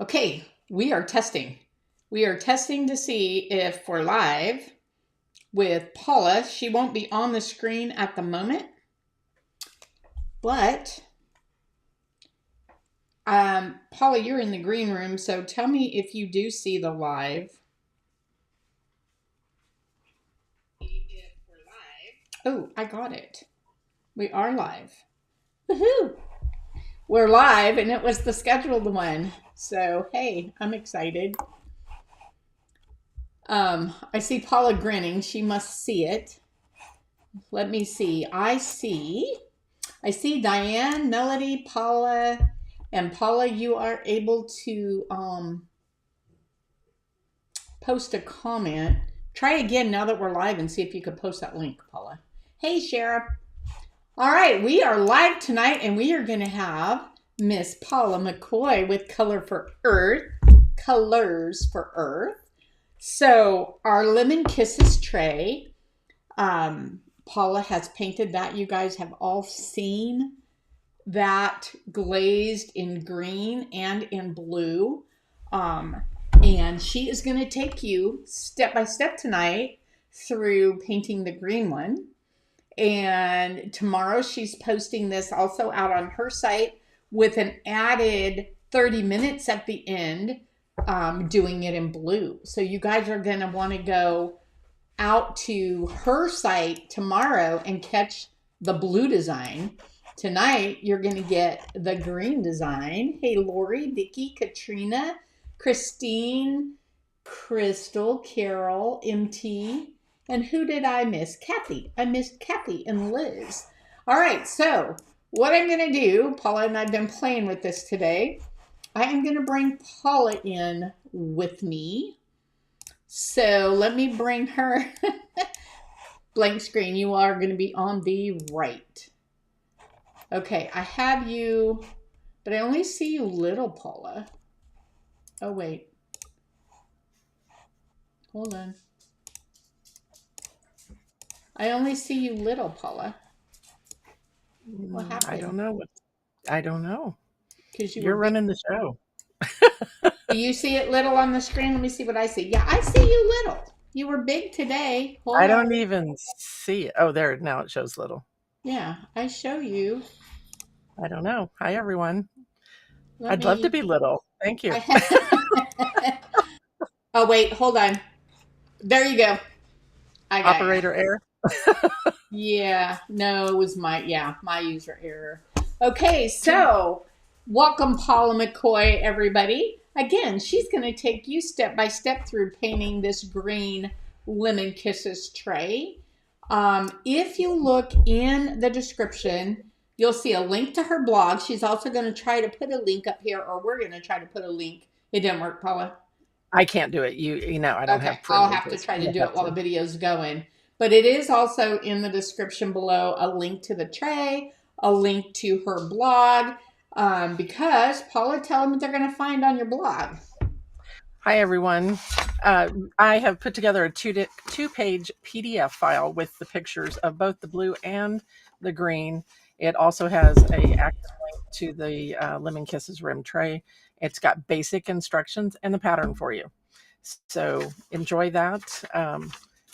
Okay, we are testing. We are testing to see if we're live with Paula. She won't be on the screen at the moment, but Paula, you're in the green room, so tell me if you do see the live. Oh, I got it. We are live. Woohoo! We're live, and it was the scheduled one. So, hey, I'm excited. I see Paula grinning. She must see it. Let me see. I see Diane, Melody, Paula, and Paula, you are able to post a comment. Try again now that we're live and see if you could post that link, Paula. Hey, Sheriff. All right, we are live tonight, and we are going to have Miss Paula McCoy with Colors for Earth. So our Lemon Kisses tray, Paula has painted that. You guys have all seen that glazed in green and in blue. And she is going to take you step by step tonight through painting the green one. And tomorrow she's posting this also out on her site with an added 30 minutes at the end, doing it in blue. So you guys are going to want to go out to her site tomorrow and catch the blue design. Tonight, you're going to get the green design. Hey, Lori, Vicky, Katrina, Christine, Crystal, Carol, MT, and who did I miss? Kathy. I missed Kathy and Liz. All right, so what I'm going to do, Paula and I have been playing with this today. I am going to bring Paula in with me. So let me bring her. Blank screen. You are going to be on the right. Okay, I have you, but I only see you little, Paula. Oh, wait. Hold on. I only see you little, Paula. What happened? I don't know. I don't know. Because you're running the show. Do you see it little on the screen? Let me see what I see. Yeah, I see you little. You were big today. I don't even see it. Oh, there. Now it shows little. Yeah, I show you. I don't know. Hi, everyone. I'd love to be little. Thank you. Oh, wait. Hold on. There you go. I got Operator error. Yeah. No, it was my user error. Okay, so welcome, Paula McCoy, everybody. Again, she's going to take you step by step through painting this green Lemon Kisses tray. If you look in the description, you'll see a link to her blog. She's also going to try to put a link up here, or we're going to try to put a link. It didn't work, Paula. I can't do it. You know, I don't have privileges. I'll have to try to do it while the video's going. But it is also in the description below a link to the tray, a link to her blog, because Paula, tell them what they're going to find on your blog. Hi, everyone. I have put together a two-page PDF file with the pictures of both the blue and the green. It also has a active link to the Lemon Kisses rim tray. It's got basic instructions and the pattern for you. So enjoy that.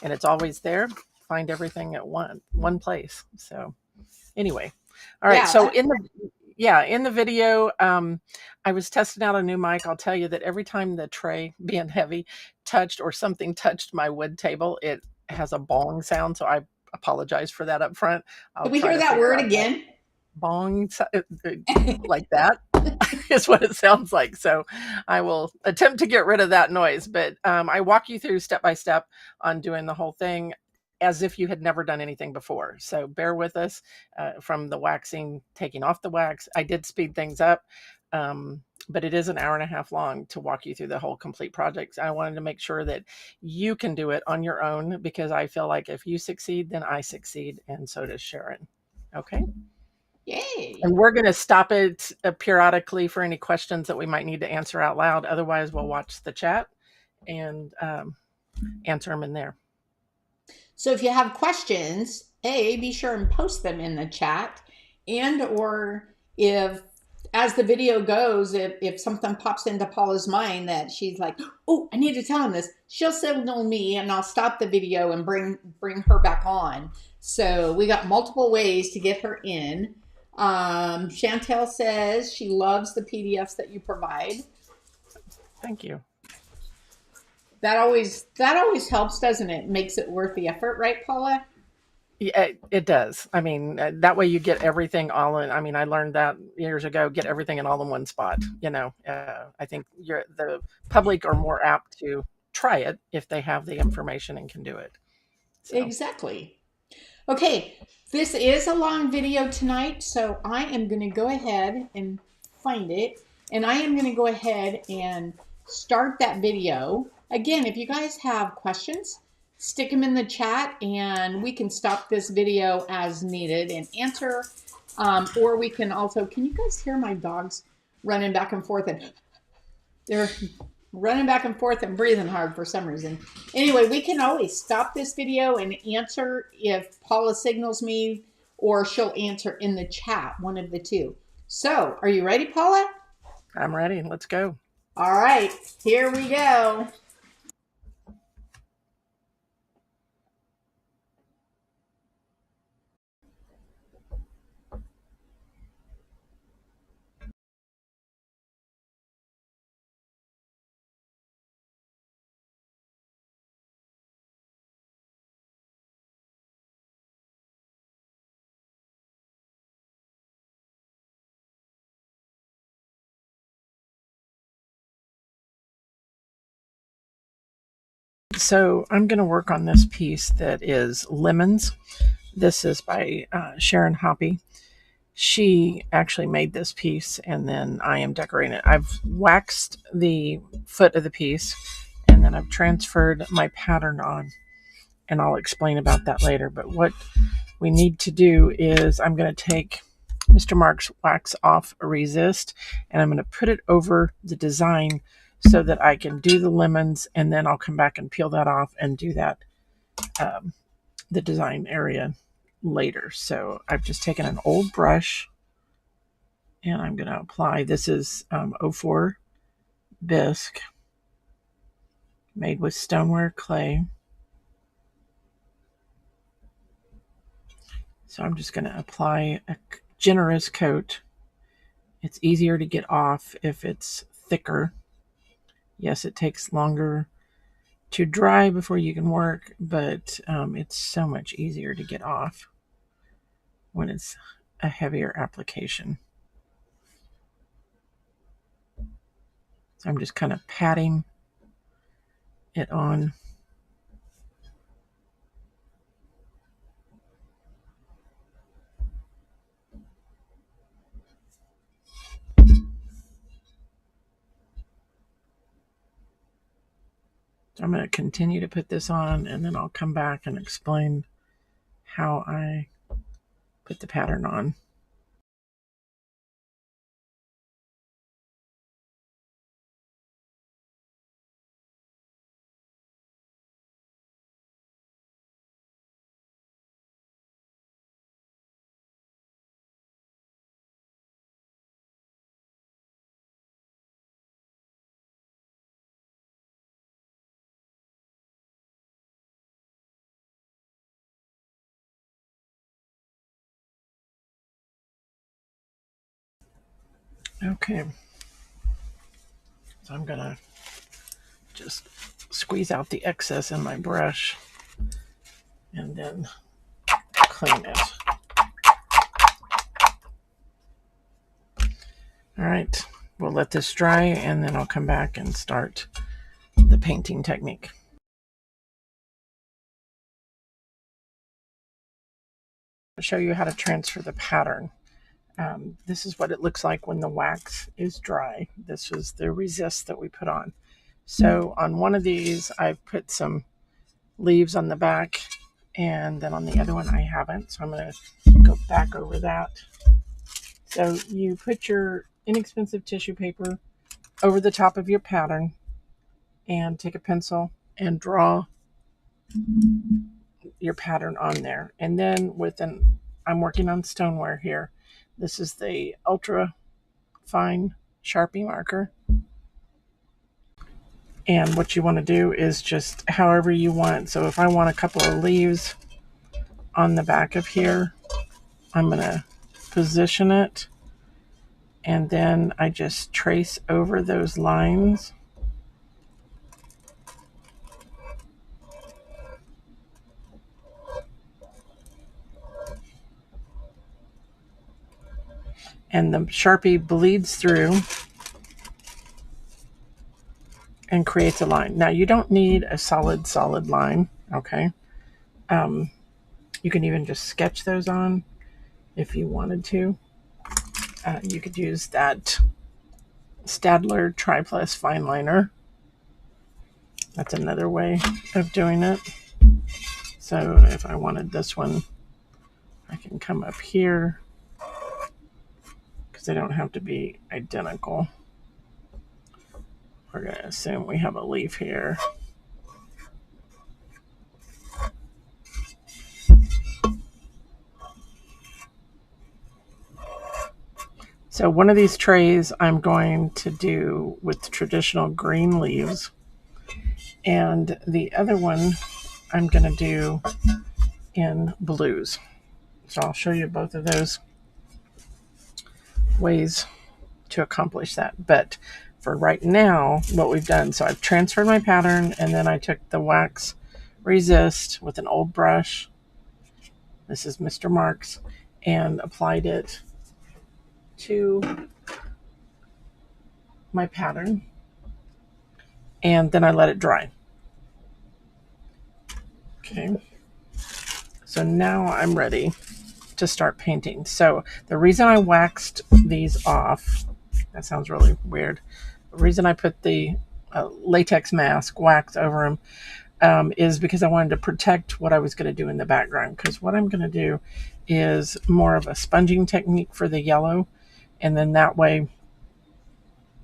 And it's always there. Find everything at one place. So anyway, all right. Yeah, so in the video, I was testing out a new mic. I'll tell you that every time the tray, being heavy, touched or something touched my wood table, it has a bong sound. So I apologize for that up front. Can we hear that word again? Bong, like that is what it sounds like. So I will attempt to get rid of that noise, but I walk you through step by step on doing the whole thing as if you had never done anything before. So bear with us from the waxing, taking off the wax. I did speed things up, but it is an hour and a half long to walk you through the whole complete project. I wanted to make sure that you can do it on your own, because I feel like if you succeed, then I succeed, and so does Sharon. Okay. Yay. And we're going to stop it periodically for any questions that we might need to answer out loud. Otherwise, we'll watch the chat and answer them in there. So if you have questions, be sure and post them in the chat. And or if as the video goes, if something pops into Paula's mind that she's like, oh, I need to tell him this, she'll signal me and I'll stop the video and bring her back on. So we got multiple ways to get her in. Chantel says she loves the PDFs that you provide. Thank you. That always helps, doesn't it? Makes it worth the effort, right, Paula? Yeah, it does. I mean, that way you get everything all in. I mean, I learned that years ago. Get everything in all in one spot. I think the public are more apt to try it if they have the information and can do it. So Exactly. Okay, this is a long video tonight, so I am going to go ahead and find it. And I am going to go ahead and start that video. Again, if you guys have questions, stick them in the chat and we can stop this video as needed and answer. Or we can also, can you guys hear my dogs running back and forth? And they're running back and forth and breathing hard for some reason. Anyway, we can always stop this video and answer if Paula signals me, or she'll answer in the chat, one of the two. So, are you ready, Paula? I'm ready. Let's go. All right, here we go. So I'm going to work on this piece that is lemons. This is by Sharon Hoppy. She actually made this piece and then I am decorating it. I've waxed the foot of the piece and then I've transferred my pattern on, and I'll explain about that later. But what we need to do is I'm going to take Mr. Mark's Wax Off Resist and I'm going to put it over the design so that I can do the lemons, and then I'll come back and peel that off and do that, the design area later. So I've just taken an old brush and I'm going to apply. This is 04 bisque made with stoneware clay. So I'm just going to apply a generous coat. It's easier to get off if it's thicker. Yes, it takes longer to dry before you can work, but it's so much easier to get off when it's a heavier application. So I'm just kind of patting it on. So I'm going to continue to put this on, and then I'll come back and explain how I put the pattern on. Okay, so I'm going to just squeeze out the excess in my brush and then clean it. All right, we'll let this dry and then I'll come back and start the painting technique. I'll show you how to transfer the pattern. This is what it looks like when the wax is dry. This is the resist that we put on. So on one of these, I've put some leaves on the back, and then on the other one, I haven't. So I'm going to go back over that. So you put your inexpensive tissue paper over the top of your pattern and take a pencil and draw your pattern on there. And then I'm working on stoneware here. This is the Ultra fine Sharpie marker. And what you want to do is just however you want. So if I want a couple of leaves on the back of here, I'm going to position it, and then I just trace over those lines. And the Sharpie bleeds through and creates a line. Now you don't need a solid line, okay? You can even just sketch those on if you wanted to. You could use that Staedtler Triplus fine liner. That's another way of doing it. So if I wanted this one, I can come up here, because they don't have to be identical. We're going to assume we have a leaf here. So one of these trays I'm going to do with traditional green leaves, and the other one I'm going to do in blues. So I'll show you both of those ways to accomplish that. But for right now, what we've done, so I've transferred my pattern, and then I took the wax resist with an old brush. This is Mr. Mark's, and applied it to my pattern, and then I let it dry. Okay, so now I'm ready to start painting. So the reason I waxed these off, that sounds really weird, the reason I put the latex mask wax over them is because I wanted to protect what I was going to do in the background, because what I'm going to do is more of a sponging technique for the yellow, and then that way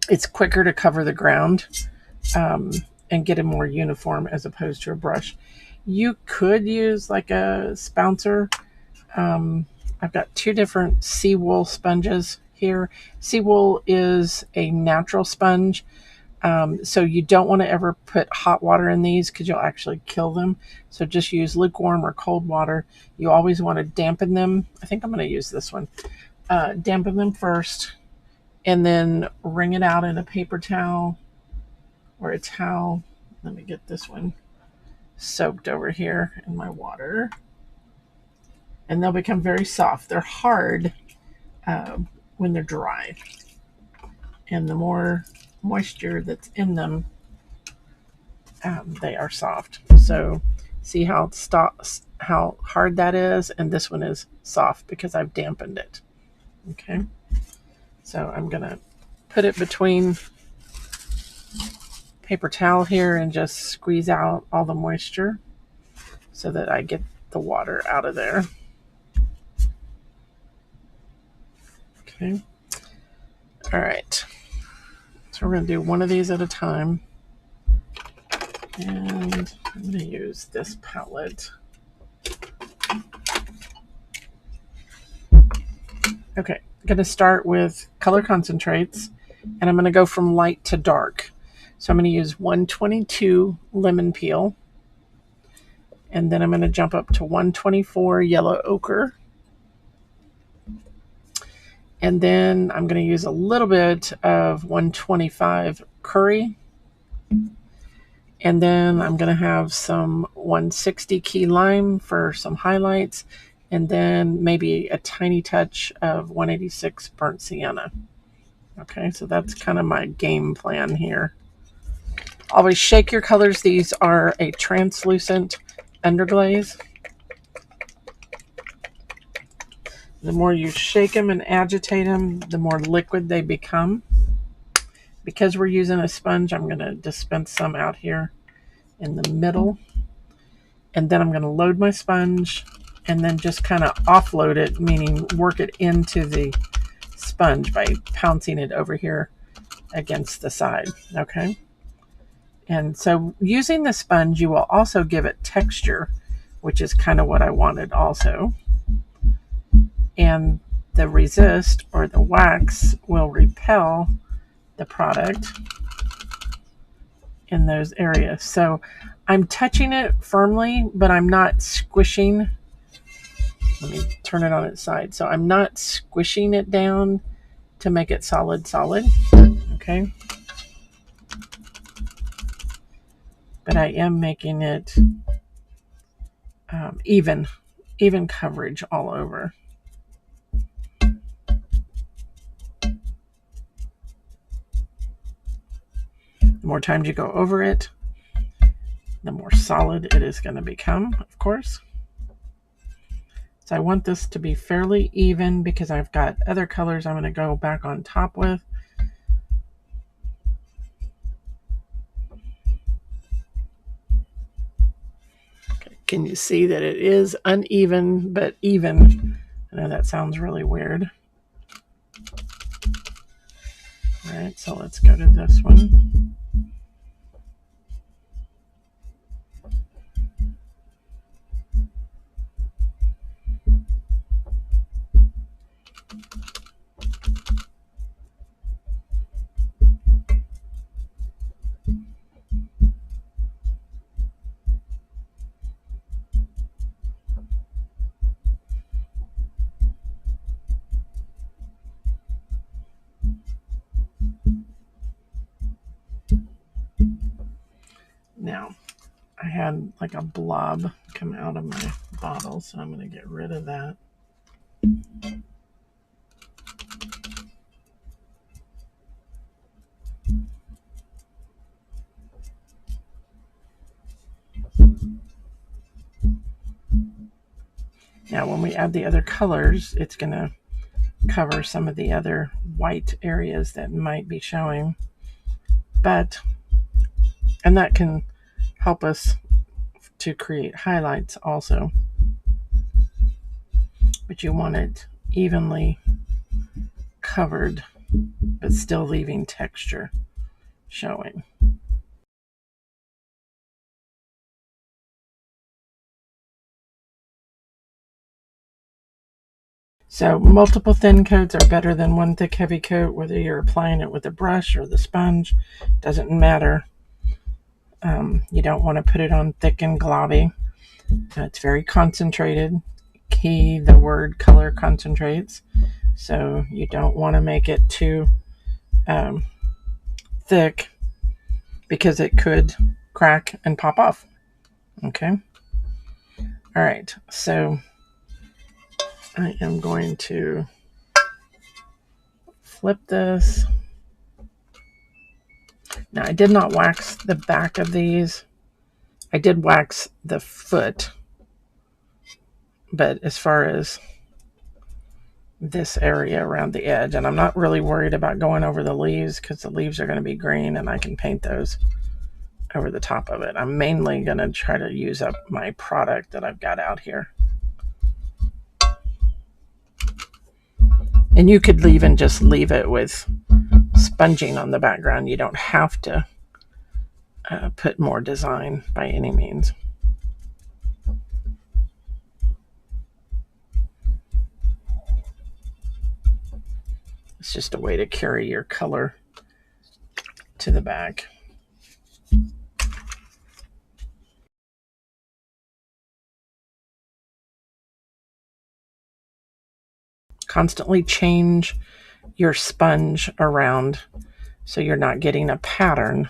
it's quicker to cover the ground and get it more uniform as opposed to a brush. You could use like a spouncer. I've got two different sea wool sponges here. Sea wool is a natural sponge, so you don't want to ever put hot water in these because you'll actually kill them. So just use lukewarm or cold water. You always want to dampen them. I think I'm going to use this one. Dampen them first, and then wring it out in a paper towel or a towel. Let me get this one soaked over here in my water. And they'll become very soft. They're hard when they're dry. And the more moisture that's in them, they are soft. So see how hard that is? And this one is soft because I've dampened it. Okay. So I'm going to put it between paper towel here and just squeeze out all the moisture so that I get the water out of there. Okay. All right. So we're going to do one of these at a time. And I'm going to use this palette. Okay. I'm going to start with color concentrates, and I'm going to go from light to dark. So I'm going to use 122 lemon peel, and then I'm going to jump up to 124 yellow ochre. And then I'm going to use a little bit of 125 curry. And then I'm going to have some 160 key lime for some highlights. And then maybe a tiny touch of 186 burnt sienna. Okay, so that's kind of my game plan here. Always shake your colors. These are a translucent underglaze. The more you shake them and agitate them, the more liquid they become. Because we're using a sponge, I'm going to dispense some out here in the middle. And then I'm going to load my sponge and then just kind of offload it, meaning work it into the sponge by pouncing it over here against the side. Okay. And so using the sponge, you will also give it texture, which is kind of what I wanted also. And the resist or the wax will repel the product in those areas. So I'm touching it firmly, but I'm not squishing. Let me turn it on its side. So I'm not squishing it down to make it solid. Okay. But I am making it even coverage all over. The more times you go over it, the more solid it is going to become, of course. So I want this to be fairly even because I've got other colors I'm going to go back on top with. Okay. Can you see that it is uneven but even? I know that sounds really weird. All right, so let's go to this one. Now, I had like a blob come out of my bottle, so I'm going to get rid of that. Now, when we add the other colors, it's going to cover some of the other white areas that might be showing. And that can help us to create highlights also. But you want it evenly covered, but still leaving texture showing. So multiple thin coats are better than one thick heavy coat, whether you're applying it with a brush or the sponge, doesn't matter. You don't want to put it on thick and globby. It's very concentrated. Key the word color concentrates. So you don't want to make it too thick because it could crack and pop off. Okay. All right. So I am going to flip this. Now, I did not wax the back of these. I did wax the foot, but as far as this area around the edge, and I'm not really worried about going over the leaves because the leaves are going to be green and I can paint those over the top of it. I'm mainly going to try to use up my product that I've got out here. And you could even just leave it with sponging on the background. You don't have to put more design by any means. It's just a way to carry your color to the back. Constantly change your sponge around so you're not getting a pattern.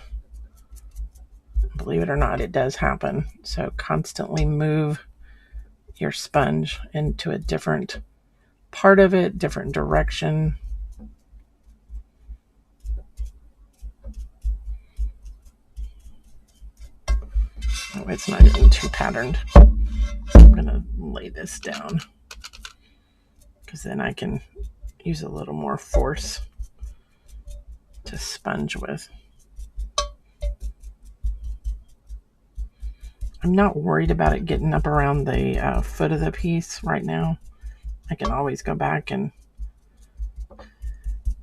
Believe it or not, it does happen. So constantly move your sponge into a different part of it, different direction. Oh, it's not getting too patterned. I'm going to lay this down because then I can use a little more force to sponge with. I'm not worried about it getting up around the foot of the piece right now. I can always go back and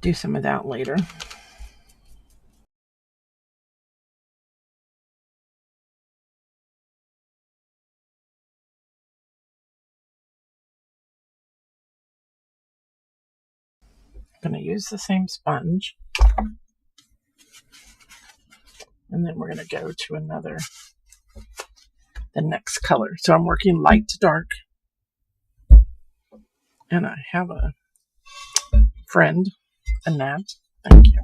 do some of that later. going to use the same sponge. And then we're going to go to the next color. So I'm working light to dark. And I have a friend, Annette. Thank you.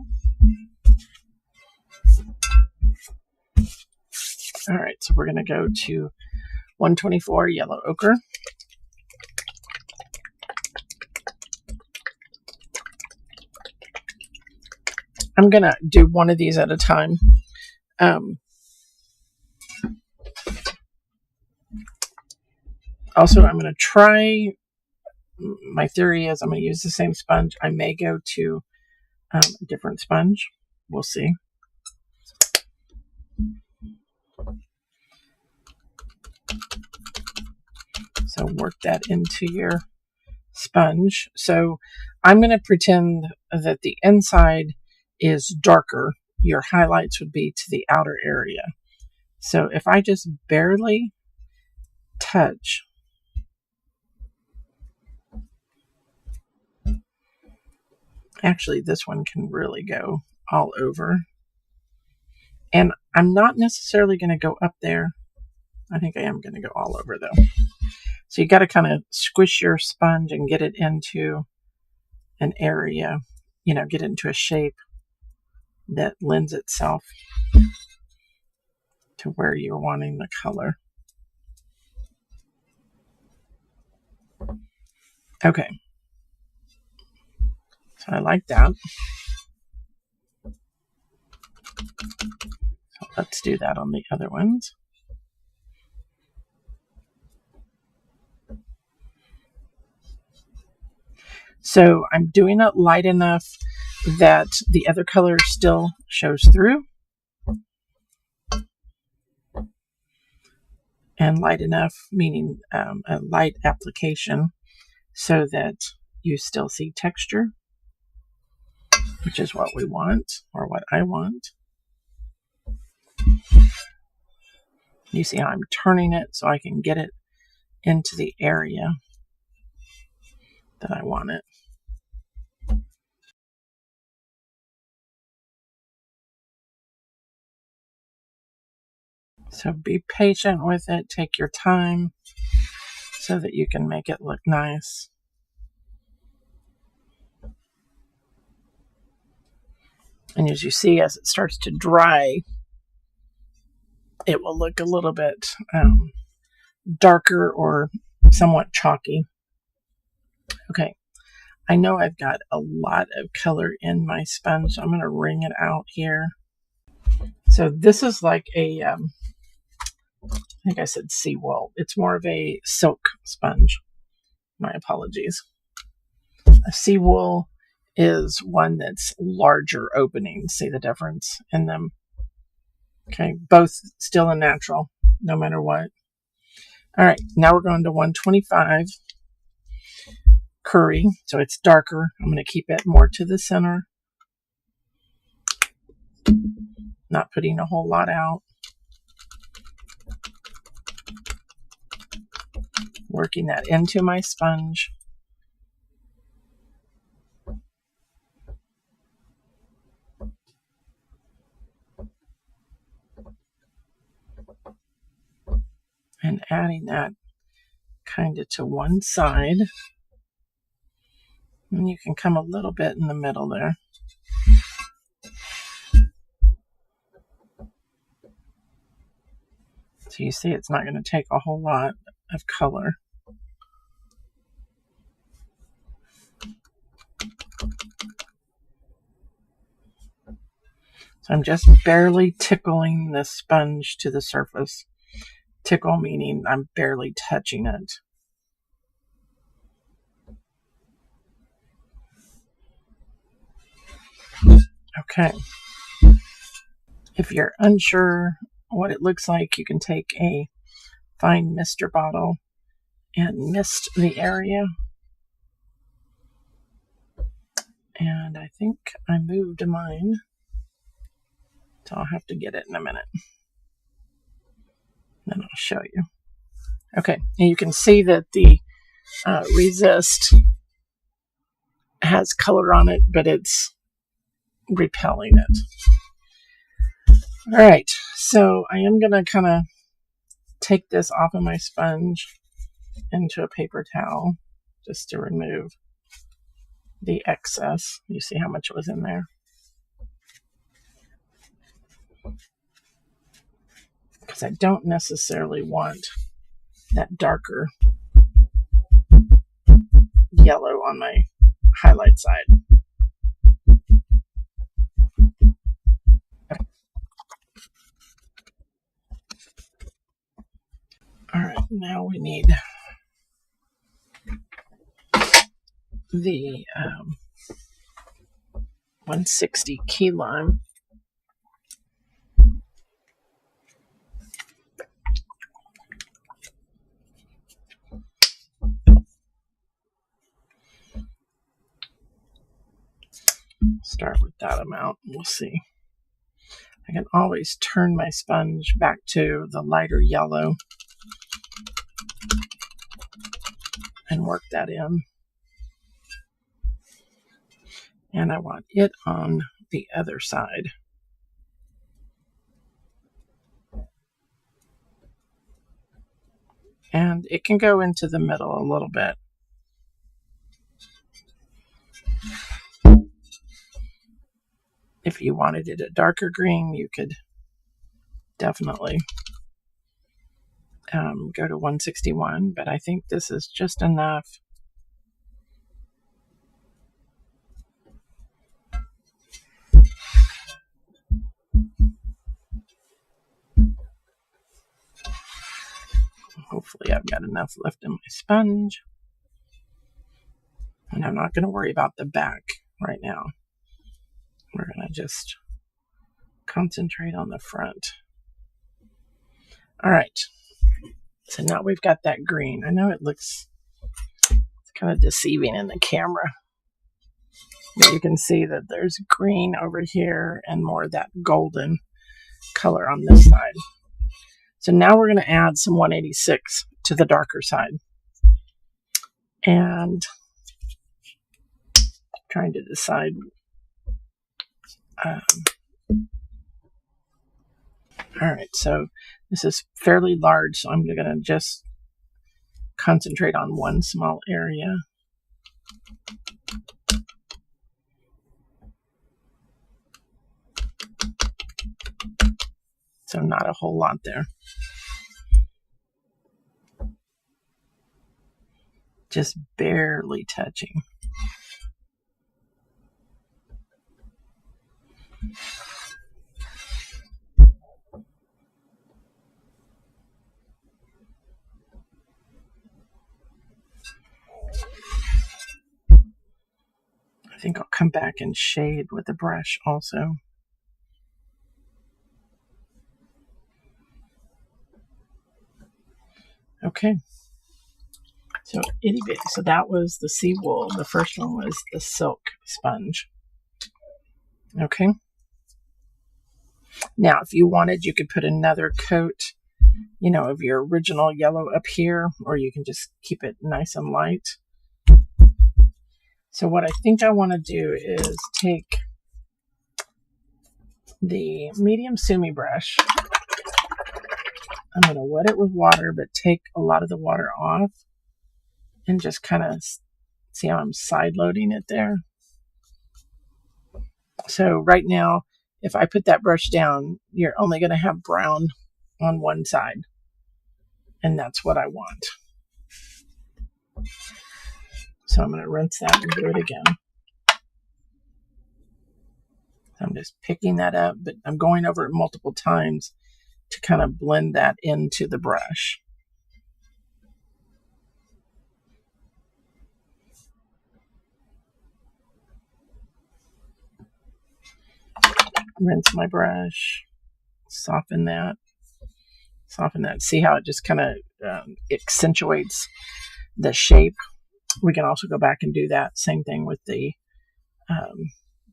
All right, so we're going to go to 124 yellow ochre. I'm going to do one of these at a time. Also, I'm going to try, my theory is I'm going to use the same sponge. I may go to a different sponge. We'll see. So work that into your sponge. So I'm going to pretend that the inside is darker. Your highlights would be to the outer area. So if I just barely touch, actually this one can really go all over. And I'm not necessarily going to go up there. I think I am going to go all over though. So you got to kind of squish your sponge and get it into an area, get into a shape that lends itself to where you're wanting the color. Okay. So I like that. So let's do that on the other ones. So I'm doing it light enough that the other color still shows through. And light enough, meaning a light application, so that you still see texture, which is what we want, or what I want. You see how I'm turning it so I can get it into the area that I want it. So be patient with it. Take your time so that you can make it look nice. And as you see, as it starts to dry, it will look a little bit darker or somewhat chalky. Okay, I know I've got a lot of color in my sponge, so I'm going to wring it out here. So this is like a, I think I said seawool. It's more of a silk sponge. My apologies. A seawool is one that's larger openings. See the difference in them? Okay, both still a natural, no matter what. All right, now we're going to 125 curry, so it's darker. I'm going to keep it more to the center. Not putting a whole lot out. Working that into my sponge. And adding that kind of to one side. And you can come a little bit in the middle there. So you see it's not going to take a whole lot of color. So I'm just barely tickling the sponge to the surface. Tickle meaning I'm barely touching it. Okay. If you're unsure what it looks like, you can take a fine mister bottle and mist the area. And I think I moved mine, so I'll have to get it in a minute. Then I'll show you. Okay, and you can see that the resist has color on it, but it's repelling it. All right, so I am going to kind of take this off of my sponge into a paper towel just to remove the excess. You see how much was in there? Because I don't necessarily want that darker yellow on my highlight side. All right, now we need the 160 key lime. Start with that amount. We'll see. I can always turn my sponge back to the lighter yellow and work that in. And I want it on the other side. And it can go into the middle a little bit. If you wanted it a darker green, you could definitely go to 161, but I think this is just enough. Hopefully I've got enough left in my sponge. And I'm not going to worry about the back right now. We're going to just concentrate on the front. All right. So now we've got that green. I know it looks kind of deceiving in the camera, but you can see that there's green over here and more of that golden color on this side. So now we're going to add some 186 to the darker side. And trying to decide. All right, so this is fairly large, so I'm going to just concentrate on one small area. So not a whole lot there. Just barely touching. I think I'll come back and shade with the brush also. Okay. So itty bitty. So that was the sea wool. The first one was the silk sponge. Okay. Now, if you wanted, you could put another coat, of your original yellow up here, or you can just keep it nice and light. So what I think I want to do is take the medium sumi brush. I'm going to wet it with water, but take a lot of the water off and just kind of see how I'm side loading it there. So right now, if I put that brush down, you're only going to have brown on one side. And that's what I want. So I'm going to rinse that and do it again. I'm just picking that up, but I'm going over it multiple times to kind of blend that into the brush. Rinse my brush, soften that. See how it just kind of accentuates the shape. We can also go back and do that same thing with the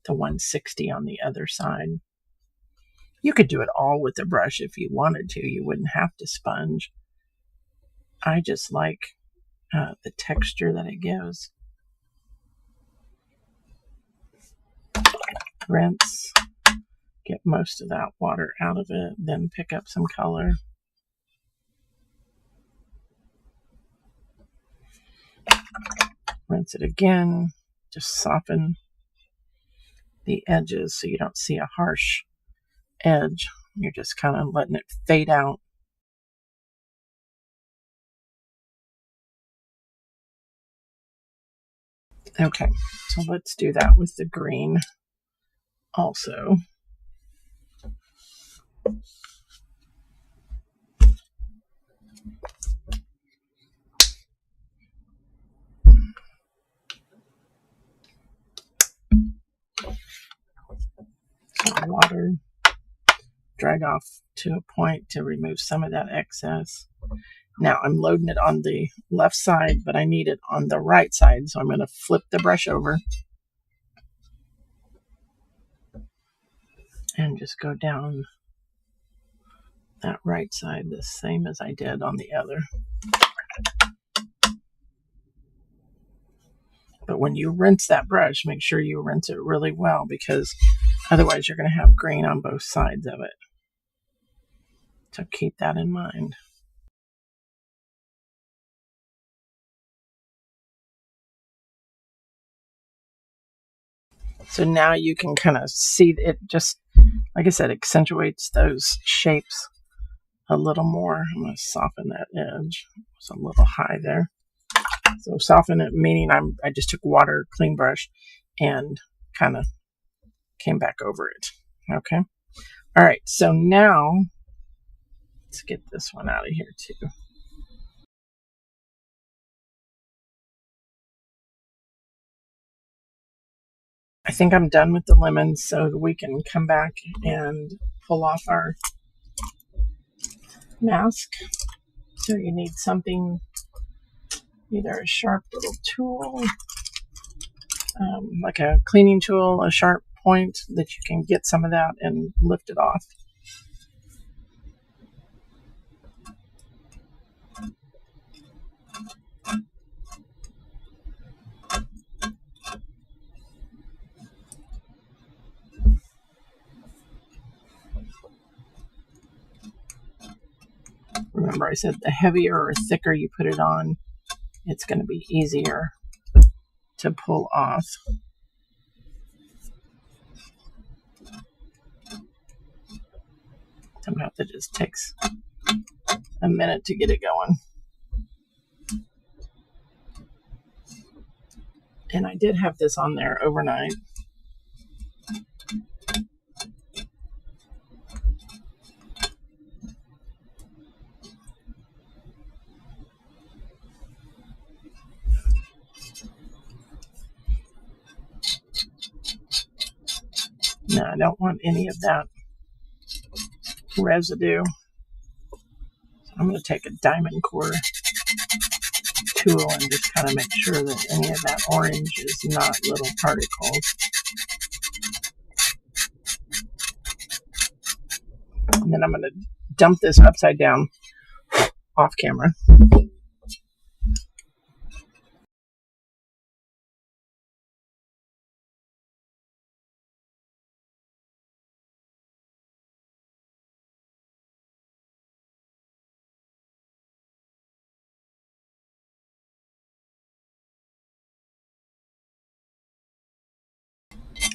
160 on the other side. You could do it all with the brush if you wanted to. You wouldn't have to sponge. I just like the texture that it gives. rinse, get most of that water out of it, then pick up some color. Rinse it again, just soften the edges so you don't see a harsh edge. You're just kind of letting it fade out. Okay, so let's do that with the green also. So water, drag off to a point to remove some of that excess. Now I'm loading it on the left side, but I need it on the right side, so I'm going to flip the brush over and just go down that right side the same as I did on the other. But when you rinse that brush, make sure you rinse it really well, because otherwise you're going to have green on both sides of it. So keep that in mind. So now you can kind of see it, just, like I said, accentuates those shapes a little more. I'm going to soften that edge. It's a little high there. So soften it, meaning I just took water, clean brush, and kind of came back over it. Okay. All right. So now let's get this one out of here too. I think I'm done with the lemons, so we can come back and pull off our mask. So you need something, either a sharp little tool, like a cleaning tool, a sharp point that you can get some of that and lift it off. Remember, I said the heavier or thicker you put it on, it's going to be easier to pull off. Sometimes it just takes a minute to get it going. And I did have this on there overnight. No, I don't want any of that residue. So I'm going to take a diamond core tool and just kind of make sure that any of that orange is not little particles. And then I'm going to dump this upside down off camera.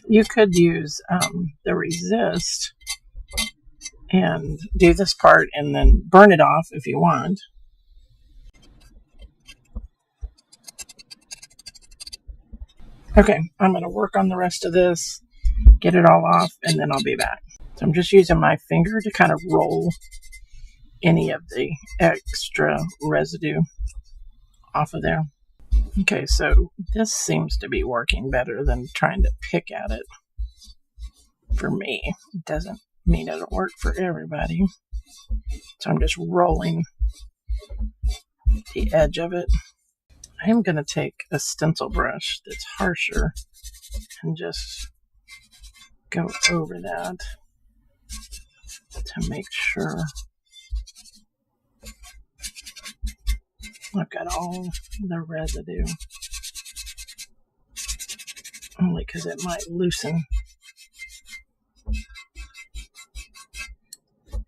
You could use the resist and do this part and then burn it off if you want. Okay, I'm going to work on the rest of this, get it all off, and then I'll be back. So I'm just using my finger to kind of roll any of the extra residue off of there. Okay, so this seems to be working better than trying to pick at it. For me, it doesn't mean it'll work for everybody. So I'm just rolling the edge of it. I am going to take a stencil brush that's harsher and just go over that to make sure I've got all the residue. Only because it might loosen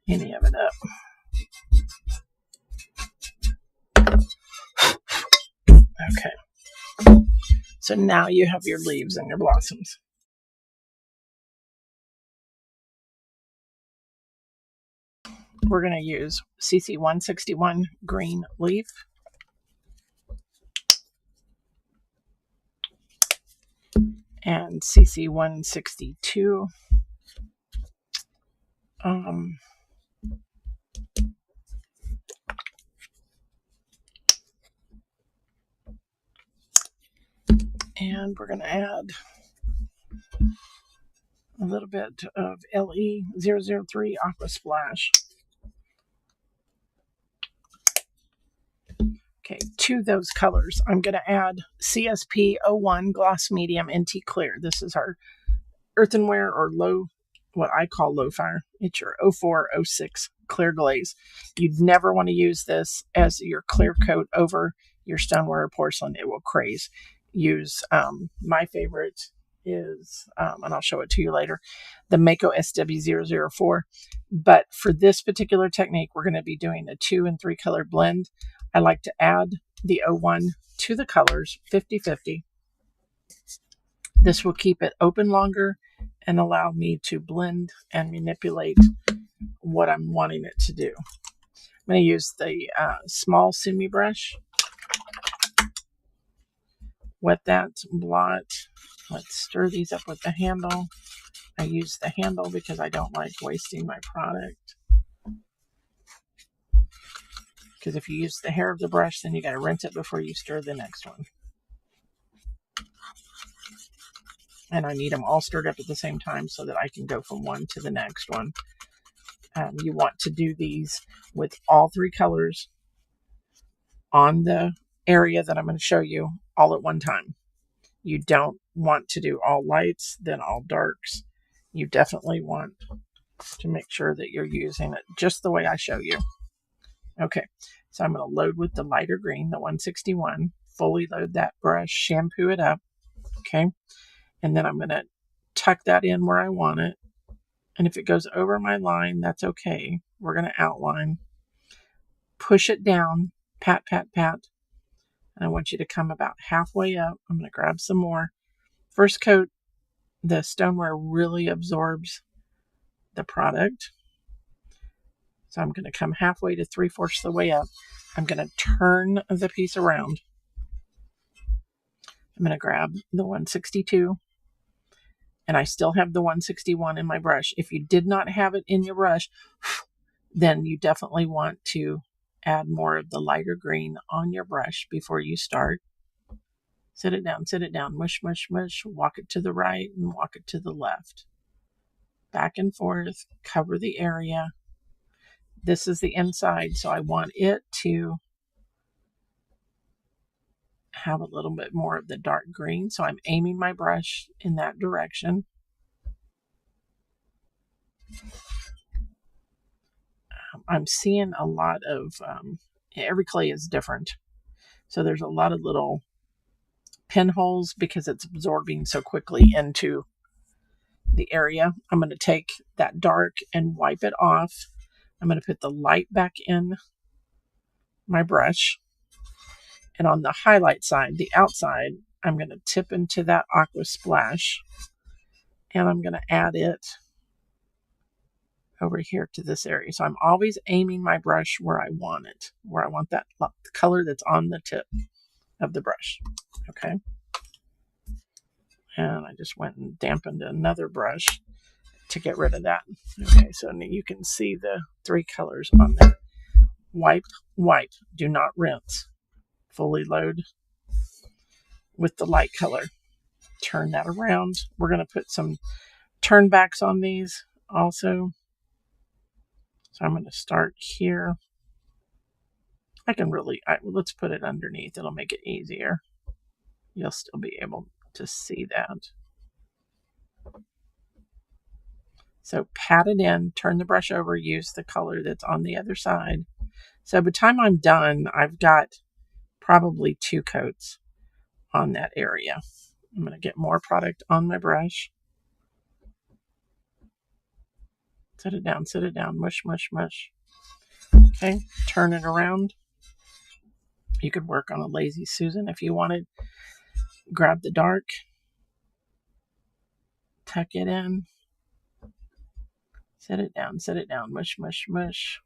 any of it up. Okay. So now you have your leaves and your blossoms. We're going to use CC 161 green leaf. And CC 162 and we're going to add a little bit of LE003 Aqua Splash. Okay, to those colors, I'm going to add CSP 01 Gloss Medium NT Clear. This is our earthenware or low, what I call low fire. It's your 0406 clear glaze. You'd never want to use this as your clear coat over your stoneware or porcelain. It will craze. Use my favorite is, and I'll show it to you later, the Mako SW004. But for this particular technique, we're going to be doing a 2 and 3 color blend. I like to add the 01 to the colors 50-50. This will keep it open longer and allow me to blend and manipulate what I'm wanting it to do. I'm going to use the small sumi brush. Wet that, blot. Let's stir these up with the handle. I use the handle because I don't like wasting my product. Because if you use the hair of the brush, then you got to rinse it before you stir the next one. And I need them all stirred up at the same time so that I can go from one to the next one. You want to do these with all 3 colors on the area that I'm going to show you all at one time. You don't want to do all lights, then all darks. You definitely want to make sure that you're using it just the way I show you. Okay, so I'm going to load with the lighter green, the 161, fully load that brush, shampoo it up, okay? And then I'm going to tuck that in where I want it. And if it goes over my line, that's okay. We're going to outline, push it down, pat, pat, pat. And I want you to come about halfway up. I'm going to grab some more. First coat, the stoneware really absorbs the product. So I'm going to come halfway to 3/4 the way up. I'm going to turn the piece around. I'm going to grab the 162. And I still have the 161 in my brush. If you did not have it in your brush, then you definitely want to add more of the lighter green on your brush before you start. Sit it down, mush, mush, mush. Walk it to the right and walk it to the left. Back and forth, cover the area. This is the inside, so I want it to have a little bit more of the dark green. So I'm aiming my brush in that direction. I'm seeing a lot of, every clay is different. So there's a lot of little pinholes because it's absorbing so quickly into the area. I'm going to take that dark and wipe it off. I'm going to put the light back in my brush. And on the highlight side, the outside, I'm going to tip into that Aqua Splash. And I'm going to add it over here to this area. So I'm always aiming my brush where I want it, where I want that color that's on the tip of the brush. Okay. And I just went and dampened another brush to get rid of that. Okay, so you can see the 3 colors on there. Wipe, wipe. Do not rinse. Fully load with the light color. Turn that around. We're going to put some turnbacks on these also. So I'm going to start here. Let's put it underneath. It'll make it easier. You'll still be able to see that. So pat it in, turn the brush over, use the color that's on the other side. So by the time I'm done, I've got probably 2 coats on that area. I'm going to get more product on my brush. Set it down, set it down. Mush, mush, mush. Okay, turn it around. You could work on a Lazy Susan if you wanted. Grab the dark, tuck it in, set it down, mush, mush, mush.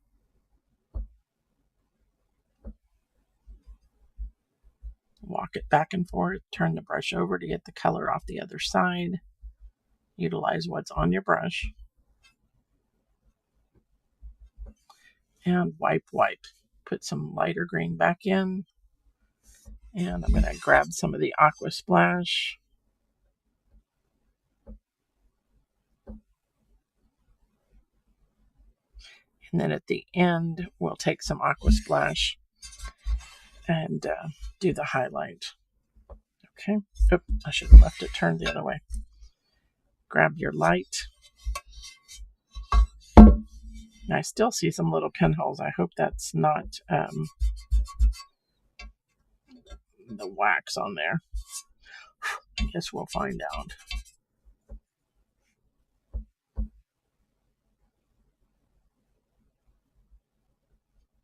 Walk it back and forth, turn the brush over to get the color off the other side. Utilize what's on your brush. And wipe, wipe. Put some lighter green back in. And I'm going to grab some of the Aqua Splash. And then at the end, we'll take some Aqua Splash and do the highlight. Okay. Oop, I should have left it turned the other way. Grab your light. And I still see some little pinholes. I hope that's not the wax on there. I guess we'll find out.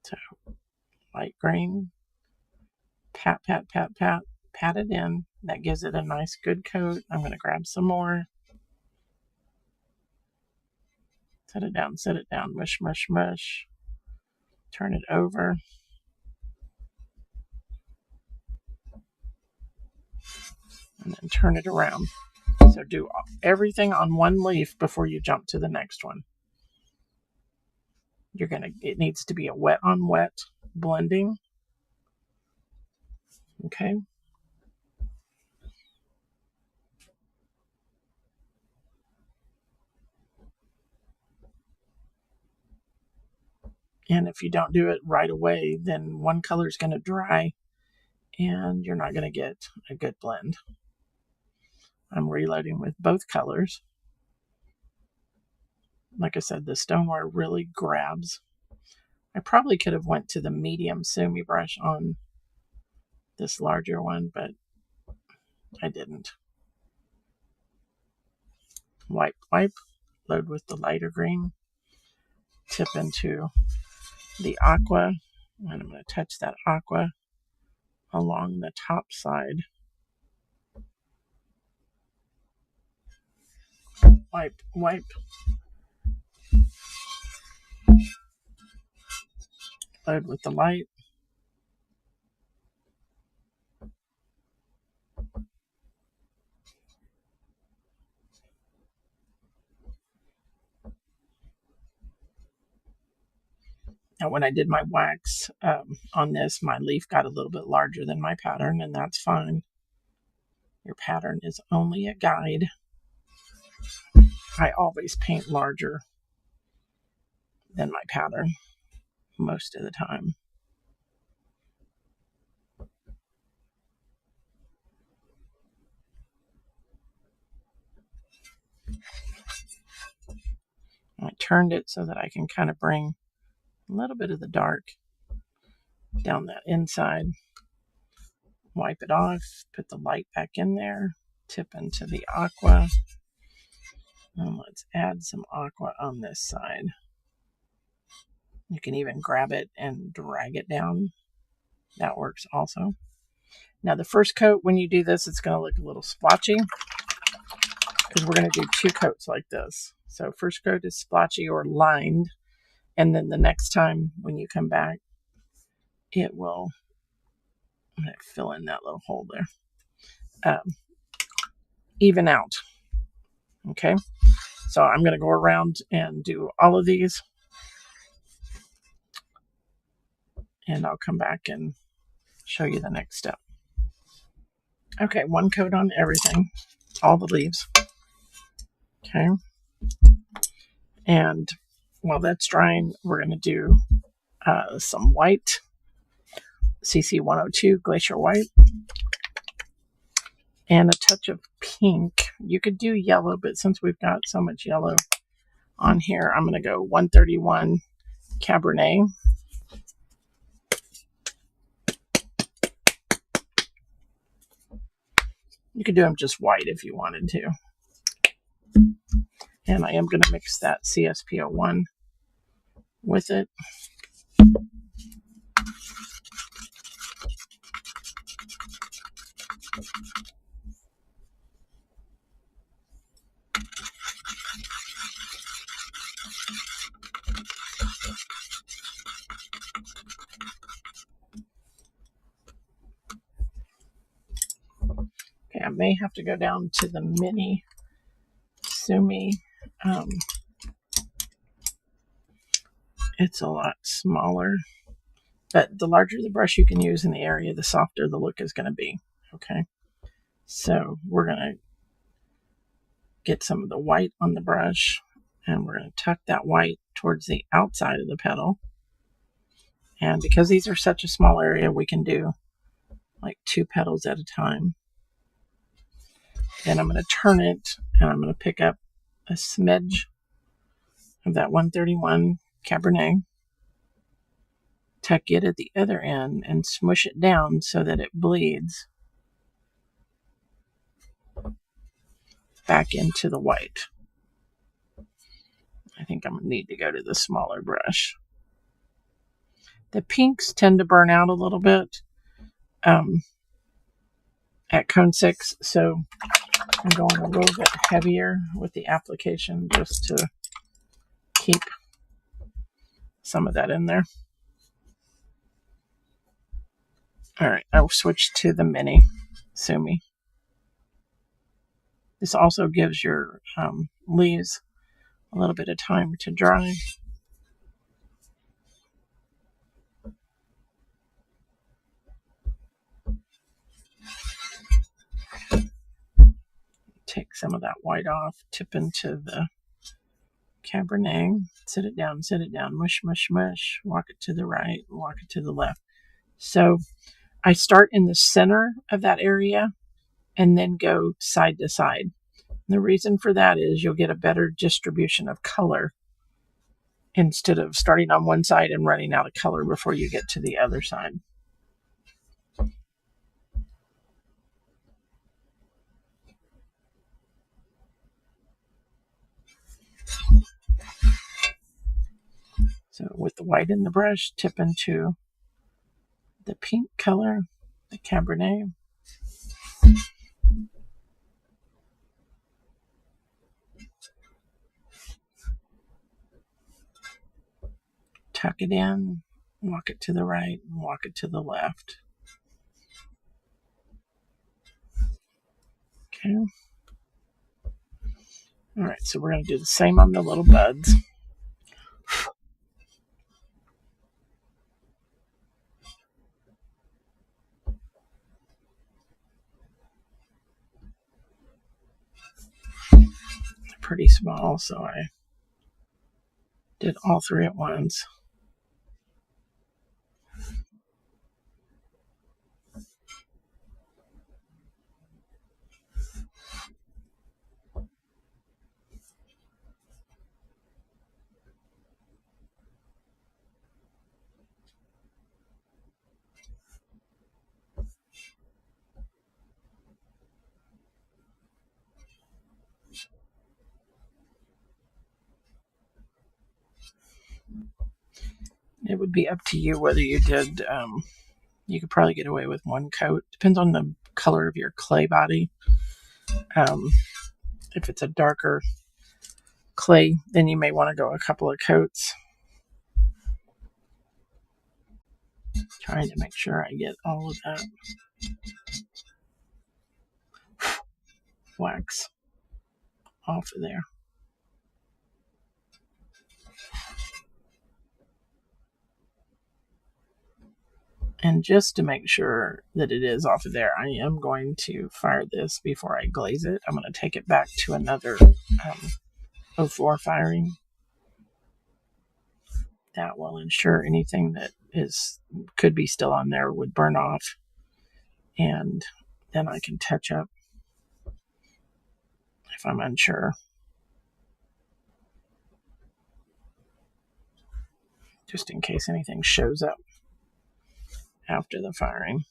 So, light green. Pat, pat, pat, pat. Pat it in. That gives it a nice good coat. I'm going to grab some more. Set it down, mush, mush, mush. Turn it over. And then turn it around. So do everything on one leaf before you jump to the next one. It needs to be a wet on wet blending. Okay. And if you don't do it right away, then one color is going to dry and you're not going to get a good blend. I'm reloading with both colors. Like I said, the stoneware really grabs. I probably could have went to the medium Sumi brush on this larger one, but I didn't. Wipe, wipe. Load with the lighter green. Tip into the aqua. And I'm going to touch that aqua along the top side. Wipe, wipe. Load with the light. Now, when I did my wax on this, my leaf got a little bit larger than my pattern, and that's fine. Your pattern is only a guide. I always paint larger than my pattern most of the time. I turned it so that I can kind of bring a little bit of the dark down that inside. Wipe it off, put the light back in there, tip into the aqua. And let's add some aqua on this side. You can even grab it and drag it down. That works also. Now the first coat, when you do this, it's going to look a little splotchy because we're going to do 2 coats like this. So first coat is splotchy or lined, and then the next time when you come back, it will, I'm going to fill in that little hole there, even out. Okay, so I'm going to go around and do all of these, and I'll come back and show you the next step. Okay, 1 coat on everything, all the leaves. Okay, and while that's drying, we're going to do some white, CC 102 Glacier White, and a touch of pink. You could do yellow, but since we've got so much yellow on here, I'm going to go 131 Cabernet. You could do them just white if you wanted to. And I am going to mix that CSP01 with it. Okay, I may have to go down to the mini Sumi. It's a lot smaller, but the larger the brush you can use in the area, the softer the look is going to be. Okay, so we're going to get some of the white on the brush, and we're going to tuck that white towards the outside of the petal. And because these are such a small area, we can do like 2 petals at a time. Then I'm going to turn it, and I'm going to pick up a smidge of that 131 Cabernet, tuck it at the other end, and smush it down so that it bleeds back into the white. I think I'm going to need to go to the smaller brush. The pinks tend to burn out a little bit at cone 6, so I'm going a little bit heavier with the application just to keep some of that in there. All right, I'll switch to the mini Sumi. This also gives your leaves a little bit of time to dry. Take some of that white off, tip into the Cabernet, sit it down, mush, mush, mush, walk it to the right, walk it to the left. So I start in the center of that area and then go side to side. The reason for that is you'll get a better distribution of color instead of starting on one side and running out of color before you get to the other side. So with the white in the brush, tip into the pink color, the Cabernet. Tuck it in, walk it to the right, and walk it to the left. Okay. All right, so we're going to do the same on the little buds. They're pretty small, so I did all 3 at once. It would be up to you whether you did, you could probably get away with 1 coat. Depends on the color of your clay body. If it's a darker clay, then you may want to go a couple of coats. Trying to make sure I get all of that wax off of there. And just to make sure that it is off of there, I am going to fire this before I glaze it. I'm going to take it back to another 04 firing. That will ensure anything that could be still on there would burn off. And then I can touch up if I'm unsure. Just in case anything shows up after the firing.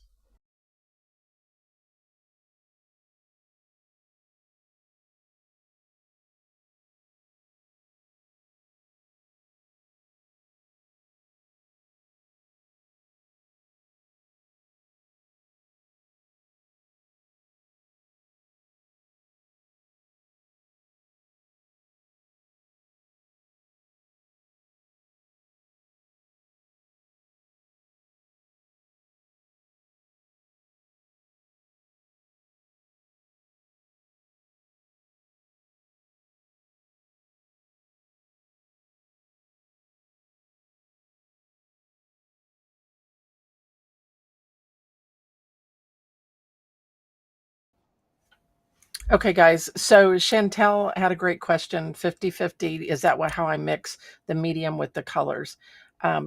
Okay, guys. So Chantel had a great question. 50-50. Is that how I mix the medium with the colors?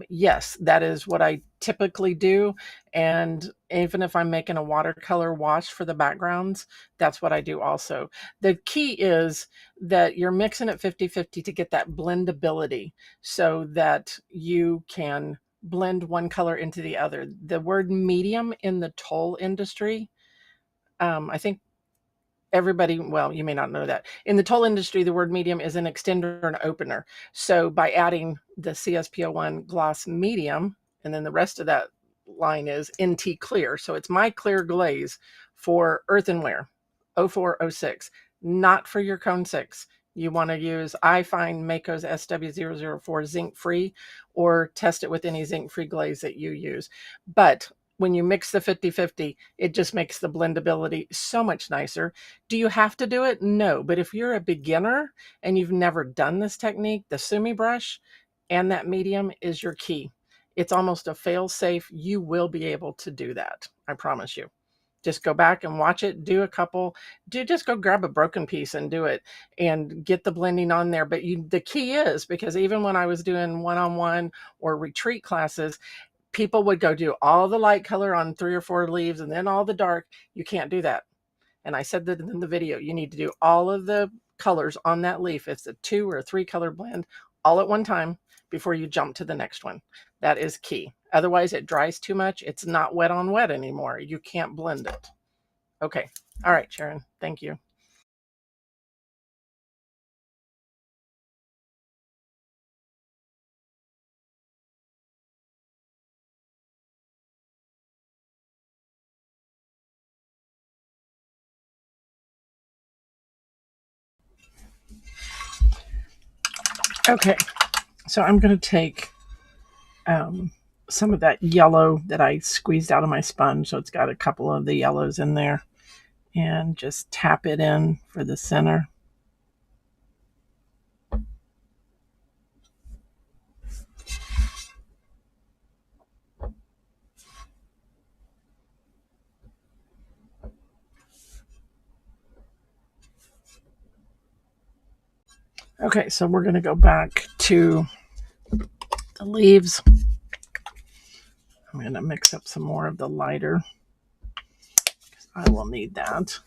Yes, that is what I typically do. And even if I'm making a watercolor wash for the backgrounds, that's what I do also. The key is that you're mixing it 50-50 to get that blendability so that you can blend one color into the other. The word medium in the toll industry, I think everybody, well, you may not know that in the toll industry the word medium is an extender and opener. So by adding the CSPO1 gloss medium, and then the rest of that line is NT clear, so it's my clear glaze for earthenware 0406, not for your cone 6. You want to use, I find Mako's SW004 zinc free, or test it with any zinc free glaze that you use. But when you mix the 50-50, it just makes the blendability so much nicer. Do you have to do it? No. But if you're a beginner and you've never done this technique, the sumi brush and that medium is your key. It's almost a fail safe. You will be able to do that. I promise you. Just go back and watch it. Do a couple. Just go grab a broken piece and do it and get the blending on there. But the key is, because even when I was doing one-on-one or retreat classes, people would go do all the light color on 3 or 4 leaves and then all the dark. You can't do that. And I said that in the video, you need to do all of the colors on that leaf. It's a 2 or 3 color blend all at one time before you jump to the next one. That is key. Otherwise it dries too much. It's not wet on wet anymore. You can't blend it. Okay. All right, Sharon. Thank you. Okay. So I'm going to take some of that yellow that I squeezed out of my sponge. So it's got a couple of the yellows in there, and just tap it in for the center. Okay, so we're going to go back to the leaves. I'm going to mix up some more of the lighter. I will need that.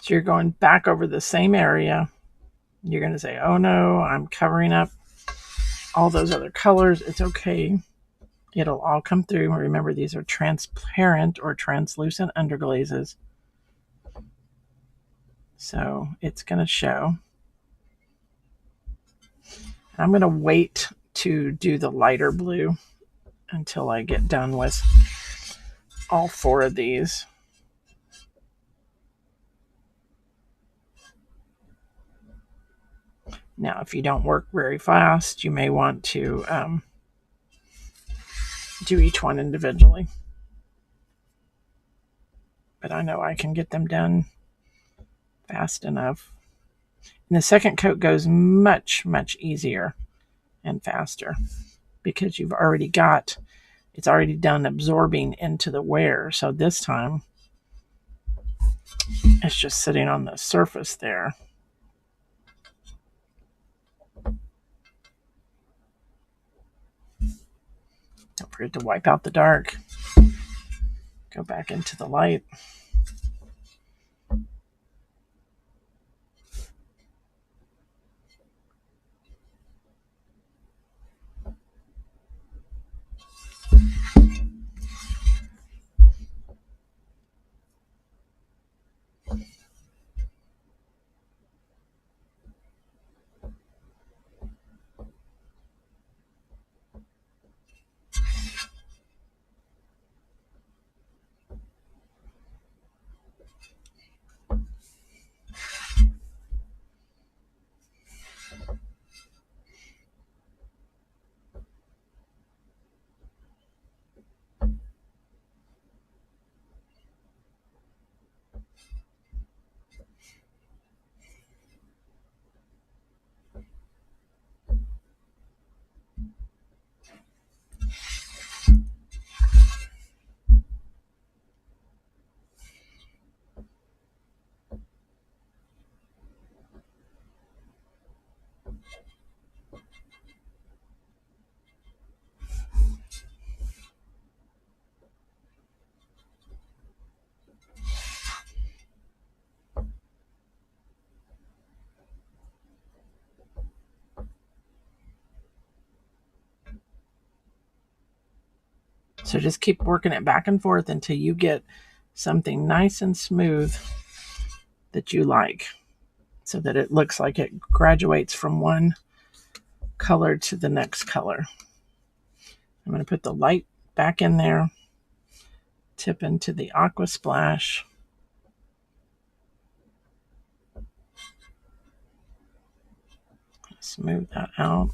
So you're going back over the same area. You're going to say, oh no, I'm covering up all those other colors. It's okay. It'll all come through. Remember, these are transparent or translucent underglazes. So it's going to show. I'm going to wait to do the lighter blue until I get done with all 4 of these. Now, if you don't work very fast, you may want to do each one individually. But I know I can get them done fast enough. And the second coat goes much, much easier and faster because you've already got, it's already done absorbing into the wear. So this time it's just sitting on the surface there. Don't forget to wipe out the dark. Go back into the light. So just keep working it back and forth until you get something nice and smooth that you like, so that it looks like it graduates from one color to the next color. I'm going to put the light back in there, tip into the aqua splash. Smooth that out.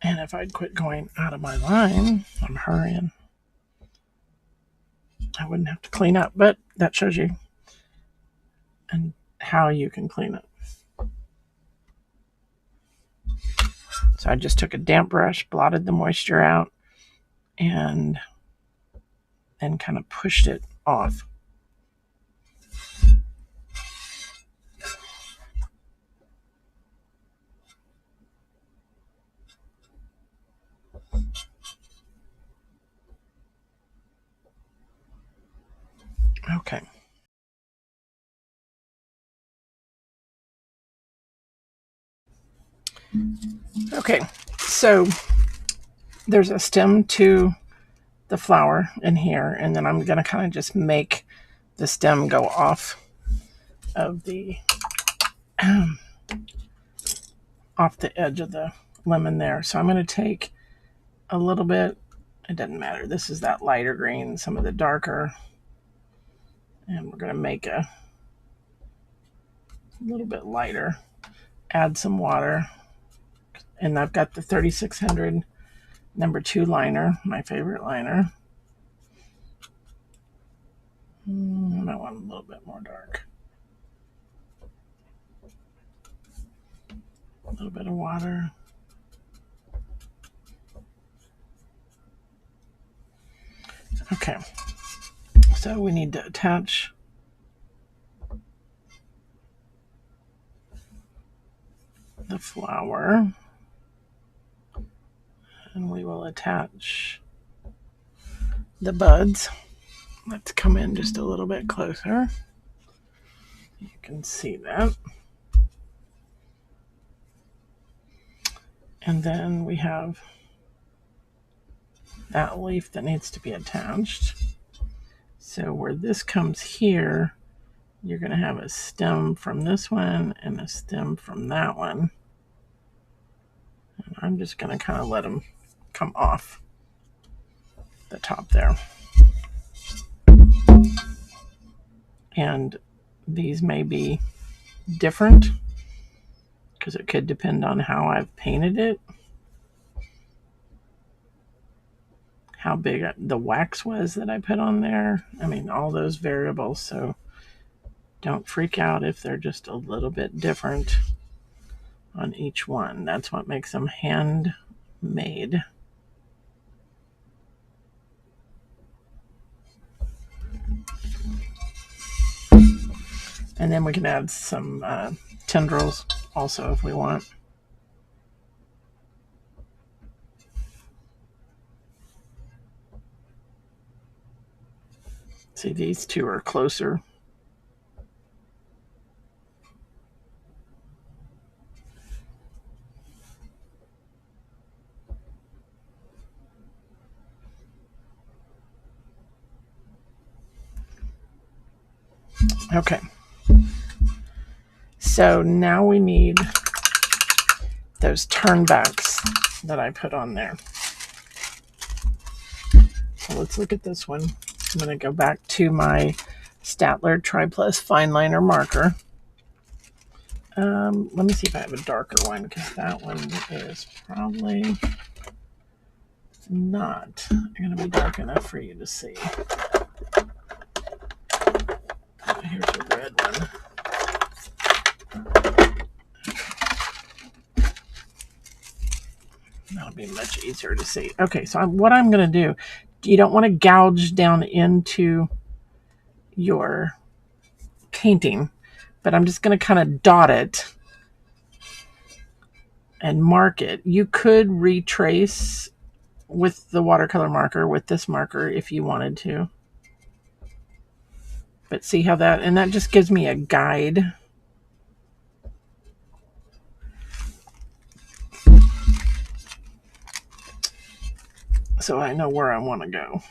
And if I'd quit going out of my line, I'm hurrying, I wouldn't have to clean up, but that shows you and how you can clean it. So I just took a damp brush, blotted the moisture out, and then kind of pushed it off. Okay. Okay, so there's a stem to the flower in here, and then I'm going to kind of just make the stem go off of the off the edge of the lemon there. So I'm going to take a little bit, it doesn't matter, this is that lighter green, some of the darker, and we're going to make a little bit lighter, add some water, and I've got the 3600 number 2 liner, my favorite liner. I might want a little bit more dark. A little bit of water. Okay, so we need to attach the flower, and we will attach the buds. Let's come in just a little bit closer. You can see that. And then we have that leaf that needs to be attached. So where this comes here, you're going to have a stem from this one and a stem from that one. And I'm just going to kind of let them come off the top there. And these may be different because it could depend on how I've painted it, how big the wax was that I put on there. I mean, all those variables. So don't freak out if they're just a little bit different on each one. That's what makes them handmade. And then we can add some tendrils also if we want. See, these two are closer. Okay. So now we need those turnbacks that I put on there. So let's look at this one. I'm going to go back to my Statler Tri-Plus Fine Liner marker. Let me see if I have a darker one, because that one is probably not going to be dark enough for you to see. Here's a red one. That'll be much easier to see. Okay, so what I'm going to do, you don't want to gouge down into your painting, but I'm just going to kind of dot it and mark it. You could retrace with the watercolor marker, with this marker, if you wanted to. But see how that, and that just gives me a guide. So I know where I want to go.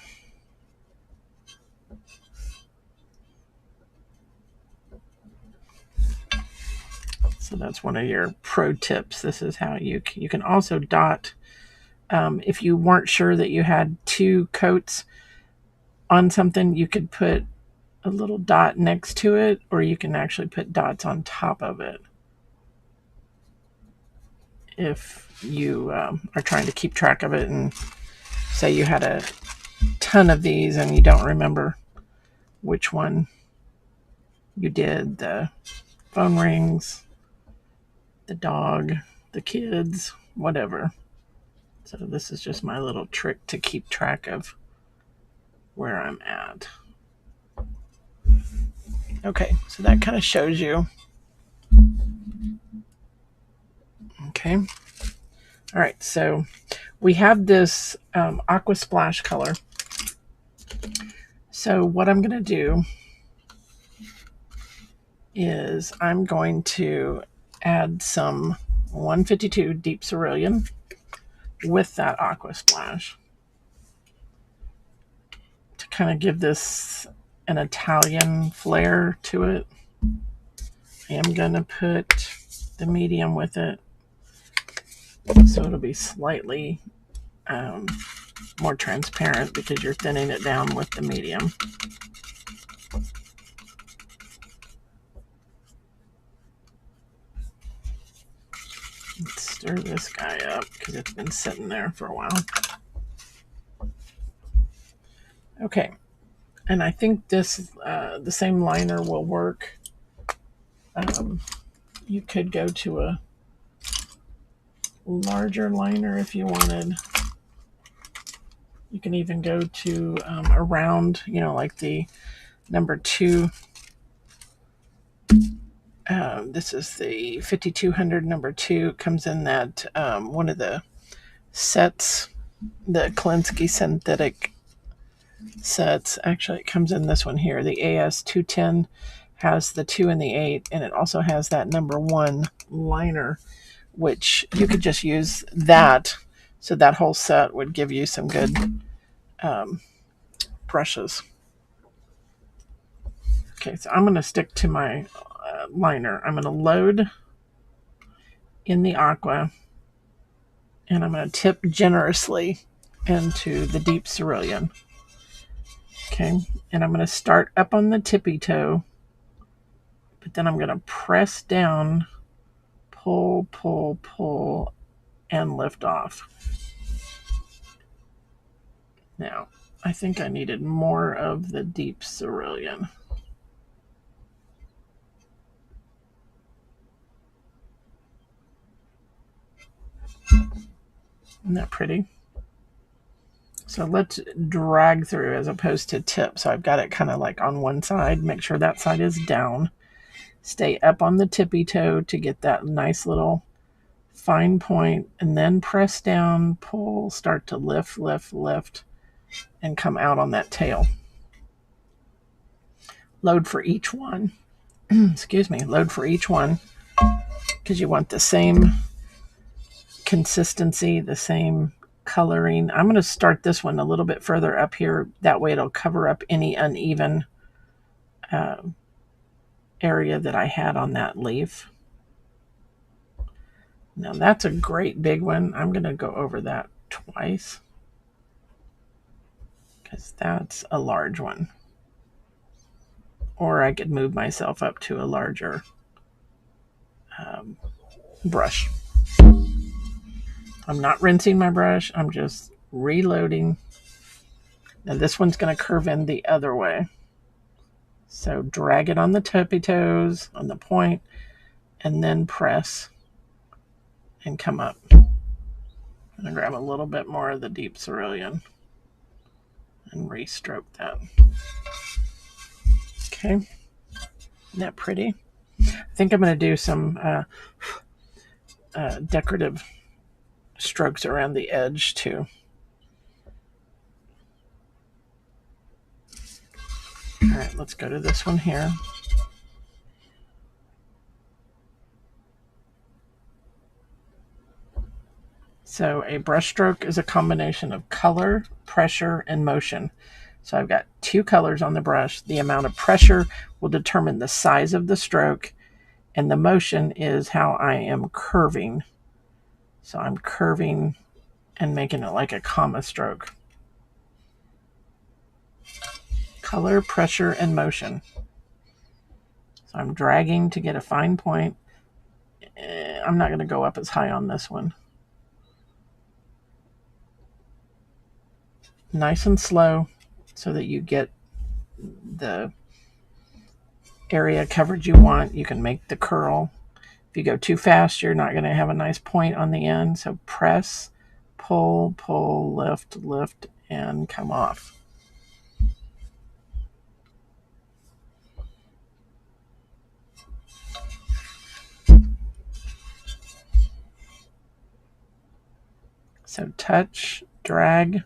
So that's one of your pro tips. This is how you can also dot. If you weren't sure that you had two coats on something, you could put a little dot next to it, or you can actually put dots on top of it. If you are trying to keep track of it, and say you had a ton of these and you don't remember which one you did, the phone rings, the dog, the kids, whatever. So this is just my little trick to keep track of where I'm at. Okay, so that kind of shows you. Okay. All right, so we have this aqua splash color. So what I'm going to do is I'm going to add some 152 deep cerulean with that aqua splash to kind of give this an Italian flair to it. I am going to put the medium with it, so it'll be slightly more transparent because you're thinning it down with the medium. Let's stir this guy up because it's been sitting there for a while. Okay, and I think this the same liner will work. You could go to a larger liner if you wanted. You can even go to a round, like the number 2. This is the 5200 number 2. Comes in that one of the sets, the Klinsky synthetic sets. Actually, it comes in this one here, the AS 210. has the 2 and the 8, and it also has that number 1 liner, which you could just use that. So that whole set would give you some good brushes. Okay, so I'm going to stick to my liner. I'm going to load in the aqua, and I'm going to tip generously into the deep cerulean. Okay, and I'm going to start up on the tippy toe, but then I'm going to press down, pull, pull, pull, and lift off. Now, I think I needed more of the deep cerulean. Isn't that pretty? So let's drag through as opposed to tip. So I've got it kind of like on one side. Make sure that side is down. Stay up on the tippy toe to get that nice little fine point, and then press down, pull, start to lift, lift, lift, and come out on that tail. Load for each one. Excuse me, load for each one, because you want the same consistency, the same coloring. I'm going to start this one a little bit further up here. That way it'll cover up any uneven area that I had on that leaf. Now that's a great big one. I'm going to go over that twice because that's a large one. Or I could move myself up to a larger brush. I'm not rinsing my brush. I'm just reloading. Now this one's going to curve in the other way. So drag it on the tippy toes, on the point, and then press and come up. I'm going to grab a little bit more of the deep cerulean and restroke that. Okay. Isn't that pretty? I think I'm going to do some decorative strokes around the edge too. All right, let's go to this one here. So a brush stroke is a combination of color, pressure, and motion. So I've got 2 colors on the brush. The amount of pressure will determine the size of the stroke, and the motion is how I am curving. So I'm curving and making it like a comma stroke. Color, pressure, and motion. So I'm dragging to get a fine point. I'm not going to go up as high on this one. Nice and slow so that you get the area coverage you want. You can make the curl. If you go too fast, you're not going to have a nice point on the end. So press, pull, pull, lift, lift, and come off. So touch, drag,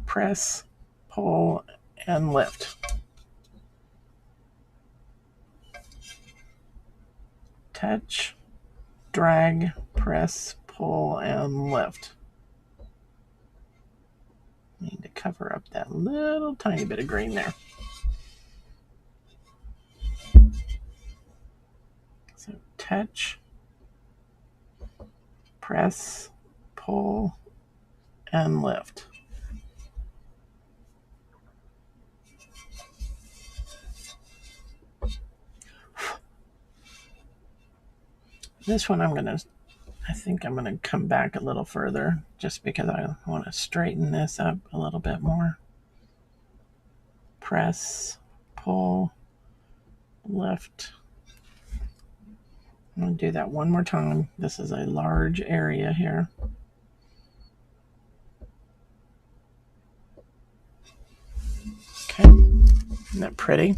press, pull, and lift. Touch, drag, press, pull, and lift. Need to cover up that little tiny bit of green there. So touch, press, pull, and lift. This one I think I'm going to come back a little further just because I want to straighten this up a little bit more. Press, pull, lift. I'm going to do that one more time. This is a large area here. Okay, isn't that pretty?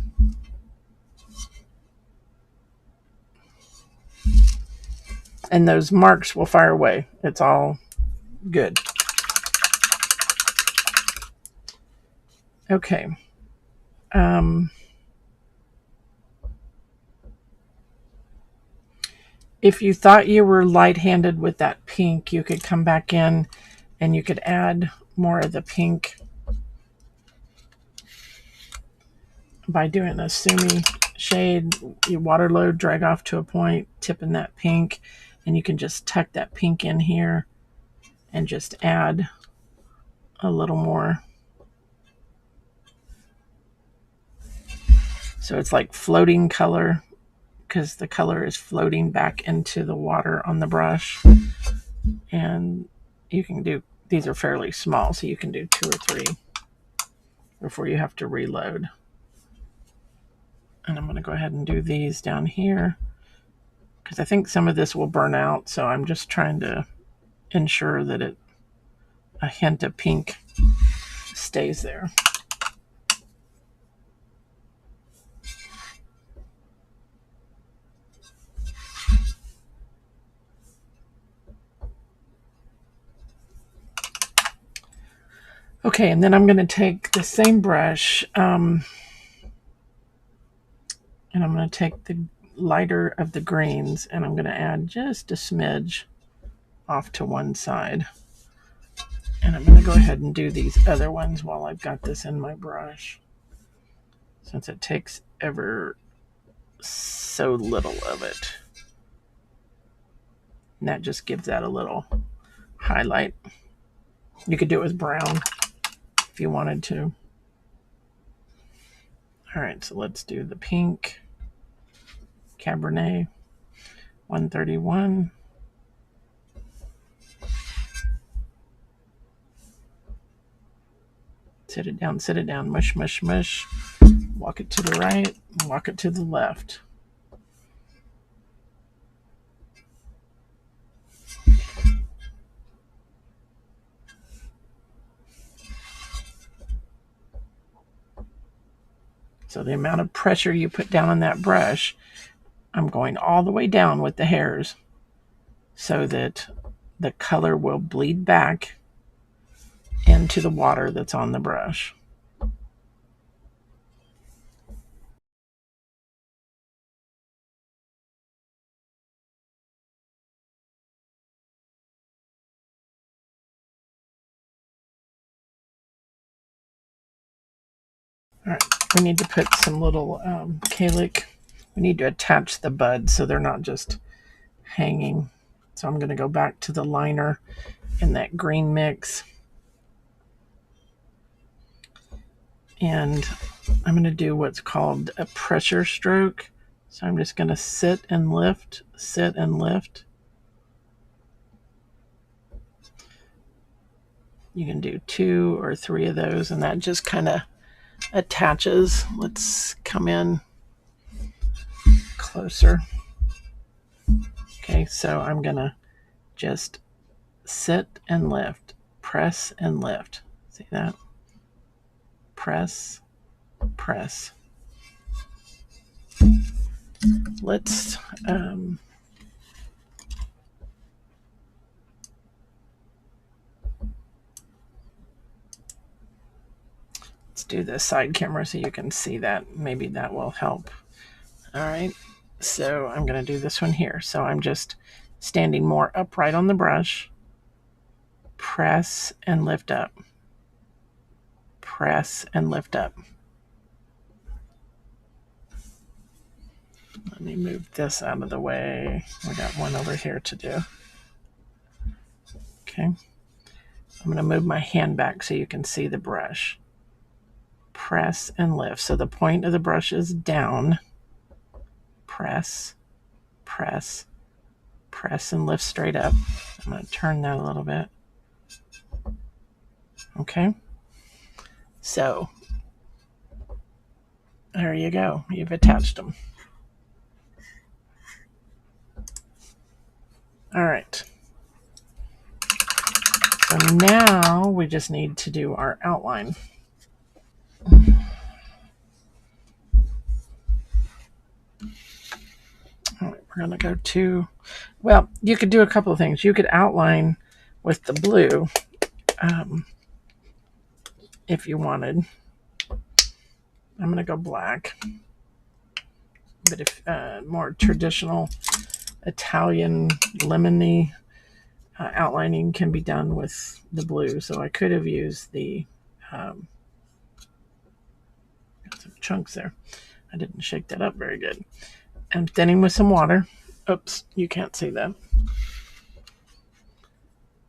And those marks will fire away. It's all good. Okay. If you thought you were light-handed with that pink, you could come back in and you could add more of the pink by doing a sumi shade. You water load, drag off to a point, tip in that pink, and you can just tuck that pink in here and just add a little more. So it's like floating color, because the color is floating back into the water on the brush. And you can do, these are fairly small, so you can do 2 or 3 before you have to reload. And I'm going to go ahead and do these down here, because I think some of this will burn out, so I'm just trying to ensure that a hint of pink stays there. Okay, and then I'm going to take the same brush, and I'm going to take the lighter of the greens, and I'm going to add just a smidge off to one side. And I'm going to go ahead and do these other ones while I've got this in my brush, since it takes ever so little of it. And that just gives that a little highlight. You could do it with brown if you wanted to. All right, so let's do the pink Cabernet 131. Sit it down, mush, mush, mush. Walk it to the right, walk it to the left. So the amount of pressure you put down on that brush, I'm going all the way down with the hairs so that the color will bleed back into the water that's on the brush. All right, we need to put some little calyx. We need to attach the buds so they're not just hanging. So I'm going to go back to the liner in that green mix. And I'm going to do what's called a pressure stroke. So I'm just going to sit and lift, sit and lift. You can do 2 or 3 of those, and that just kind of attaches. Let's come in closer. Okay, so I'm going to just sit and lift, press and lift. See that? Press, press. Let's do the side camera so you can see that. Maybe that will help. All right, so I'm going to do this one here. So I'm just standing more upright on the brush. Press and lift up. Press and lift up. Let me move this out of the way. We got one over here to do. Okay. I'm going to move my hand back so you can see the brush. Press and lift. So the point of the brush is down. Press, press, press, and lift straight up. I'm going to turn that a little bit. Okay. So there you go. You've attached them. All right. So now we just need to do our outline. All right, we're going to go to, well, you could do a couple of things. You could outline with the blue if you wanted. I'm going to go black. But if more traditional Italian lemony outlining can be done with the blue. So I could have used the got some chunks there. I didn't shake that up very good. And thinning with some water. Oops, you can't see that.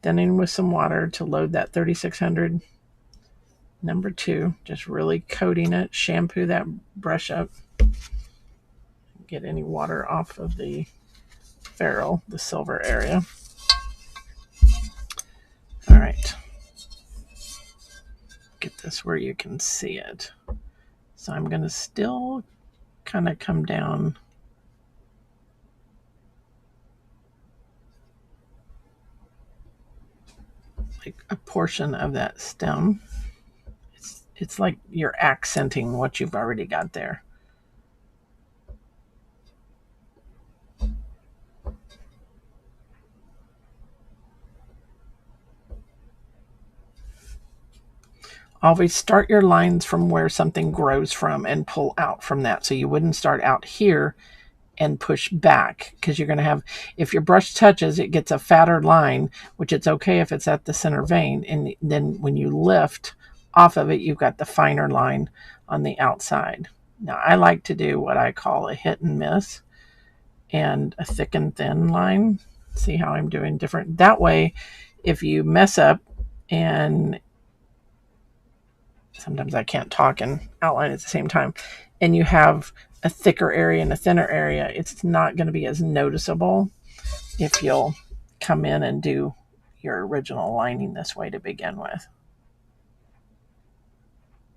Thinning with some water to load that 3600 number 2. Just really coating it. Shampoo that brush up. Get any water off of the ferrule, the silver area. All right. Get this where you can see it. So I'm going to still kind of come down like a portion of that stem. It's like you're accenting what you've already got there. Always start your lines from where something grows from and pull out from that. So you wouldn't start out here and push back, because you're going to have, if your brush touches, it gets a fatter line, which it's okay if it's at the center vein. And then when you lift off of it, you've got the finer line on the outside. Now I like to do what I call a hit and miss and a thick and thin line. See how I'm doing different? That way, if you mess up, and sometimes I can't talk and outline at the same time, and you have a thicker area and a thinner area, it's not going to be as noticeable if you'll come in and do your original lining this way to begin with.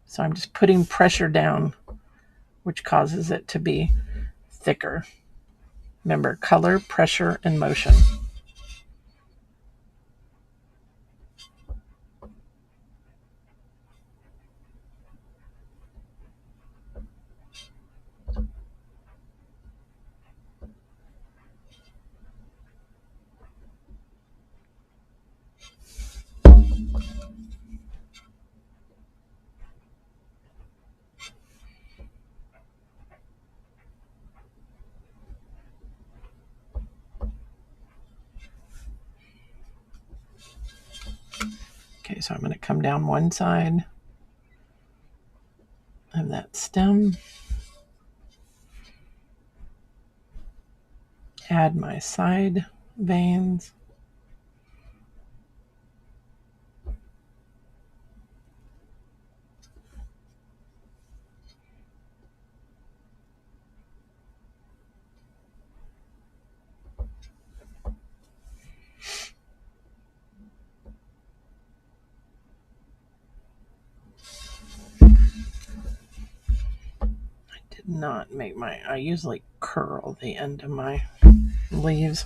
So I'm just putting pressure down, which causes it to be thicker. Remember, color, pressure, and motion. Okay, so I'm going to come down one side of that stem, add my side veins, not make my, I usually curl the end of my leaves.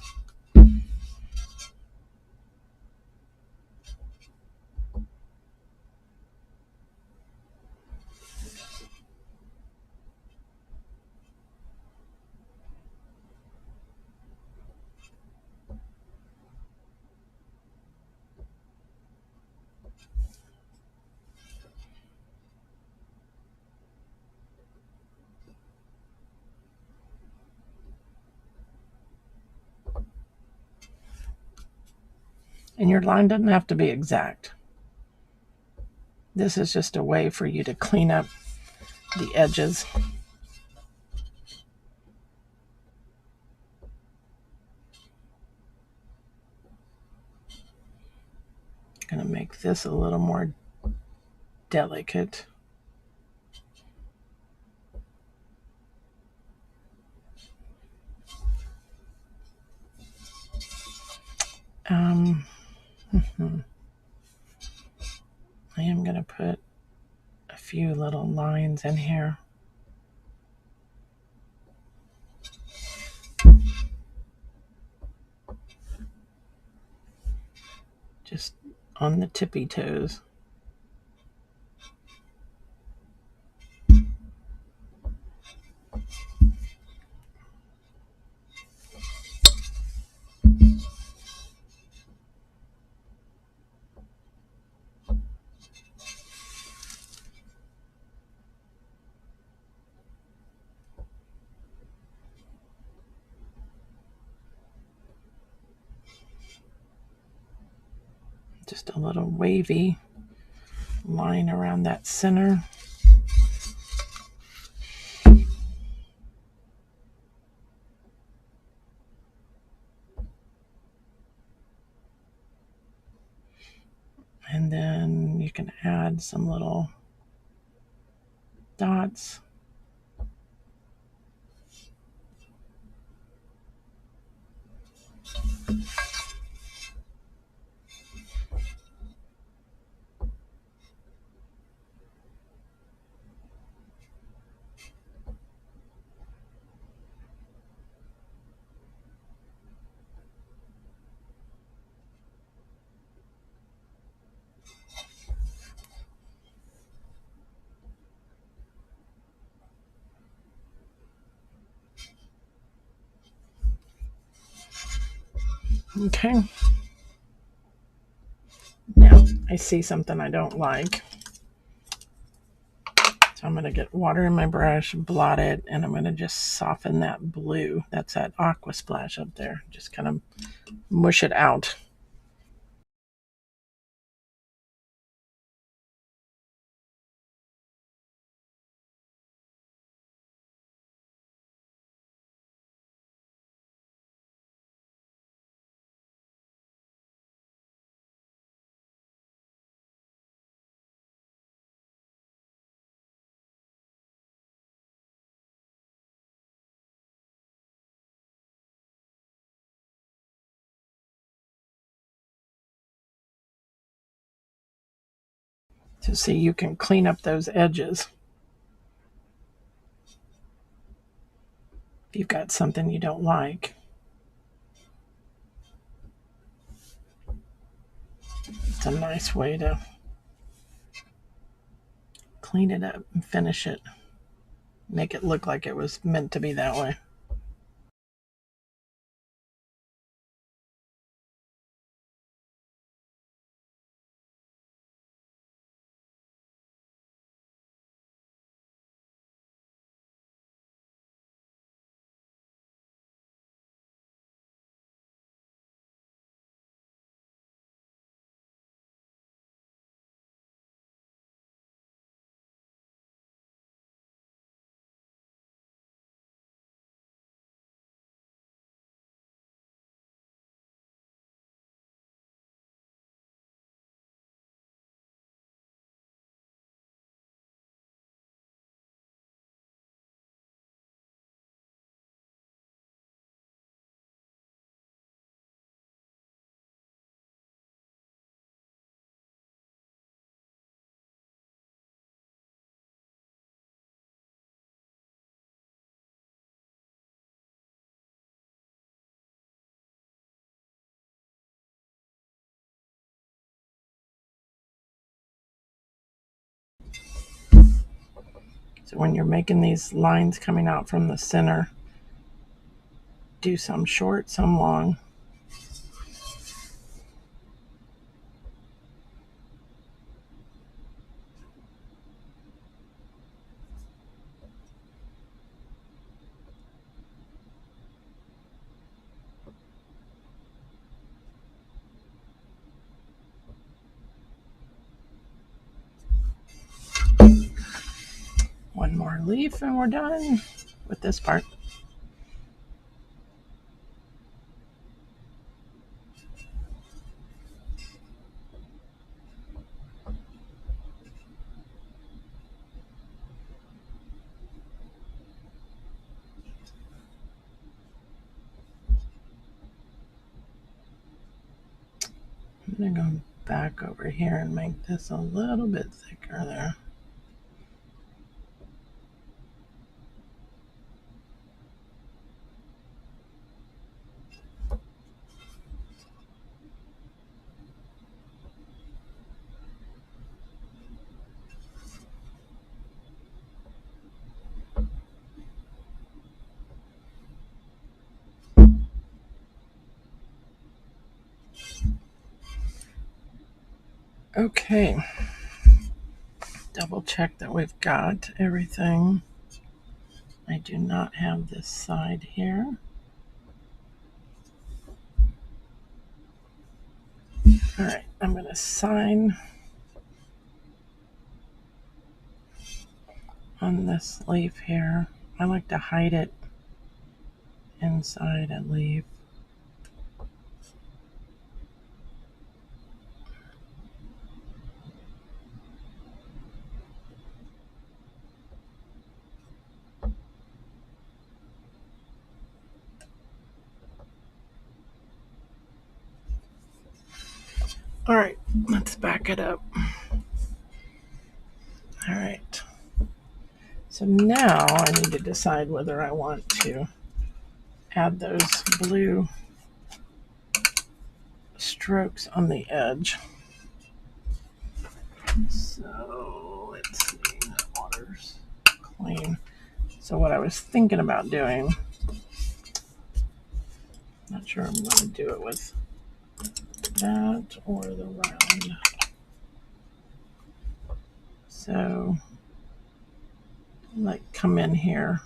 And your line doesn't have to be exact. This is just a way for you to clean up the edges. I'm going to make this a little more delicate. I am going to put a few little lines in here. Just on the tippy toes. Just a little wavy line around that center. And then you can add some little dots. Okay. Now I see something I don't like. So I'm going to get water in my brush, blot it, and I'm going to just soften that blue. That's that aqua splash up there. Just kind of mush it out. To see you can clean up those edges. If you've got something you don't like. It's a nice way to clean it up and finish it. Make it look like it was meant to be that way. So when you're making these lines coming out from the center, do some short, some long. One more leaf and we're done with this part. I'm going to go back over here and make this a little bit thicker there. Okay, double check that we've got everything. I do not have this side here. All right, I'm going to sign on this leaf here. I like to hide it inside a leaf. All right, let's back it up. All right. So now I need to decide whether I want to add those blue strokes on the edge. So let's see, that water's clean. So what I was thinking about doing, not sure I'm going to do it with that or the round. So like come in here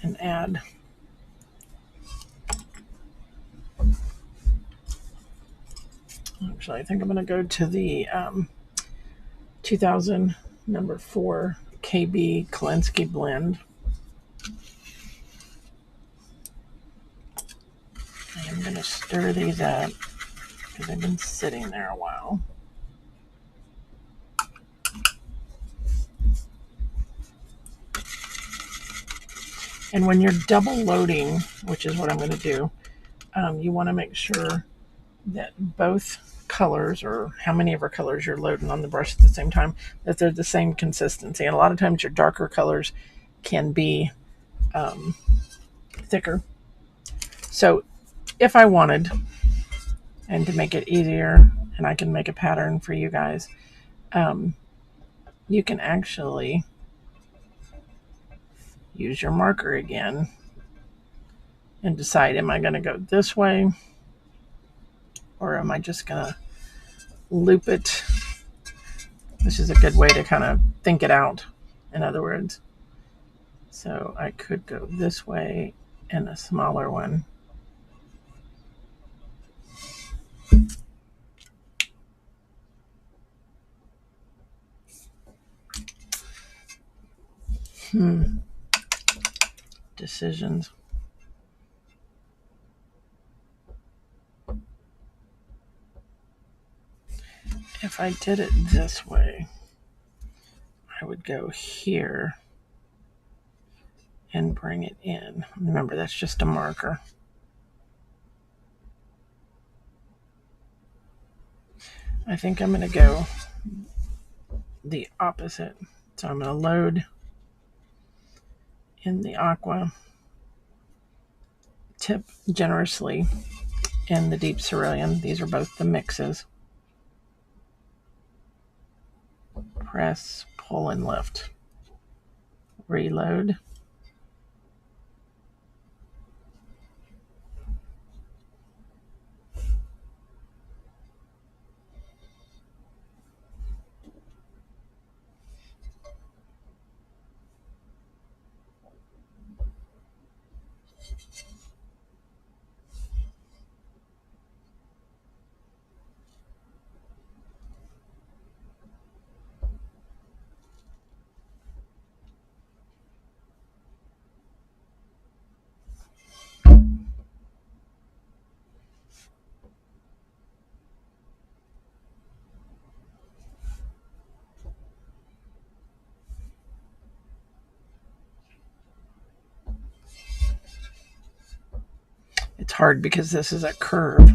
and add. Actually, I think I'm going to go to the 2000 number 4 KB Kalinsky blend. I'm going to stir these up because they've been sitting there a while. And when you're double loading, which is what I'm going to do, you want to make sure that both colors, or how many of our colors you're loading on the brush at the same time, that they're the same consistency. And a lot of times your darker colors can be thicker. So if I wanted, and to make it easier, and I can make a pattern for you guys, you can actually use your marker again and decide, am I going to go this way, or am I just going to loop it? This is a good way to kind of think it out, in other words. So I could go this way and a smaller one. Decisions. If I did it this way, I would go here and bring it in. Remember, that's just a marker. I think I'm going to go the opposite. So I'm going to load in the aqua, tip generously in the deep cerulean. These are both the mixes. Press, pull, and lift. Reload. It's hard because this is a curve.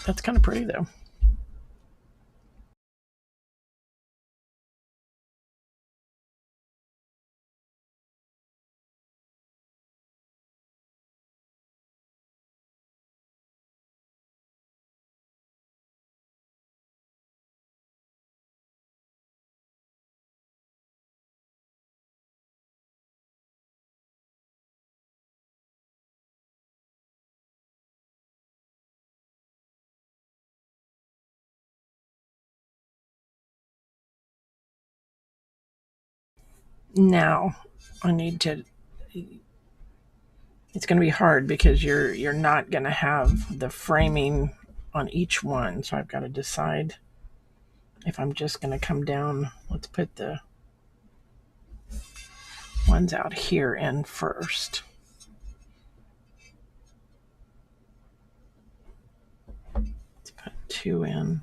That's kind of pretty though. Now I need to It's going to be hard because you're not going to have the framing on each one. So I've got to decide if I'm just going to come down. Let's put the ones out here in first. Let's put 2 in.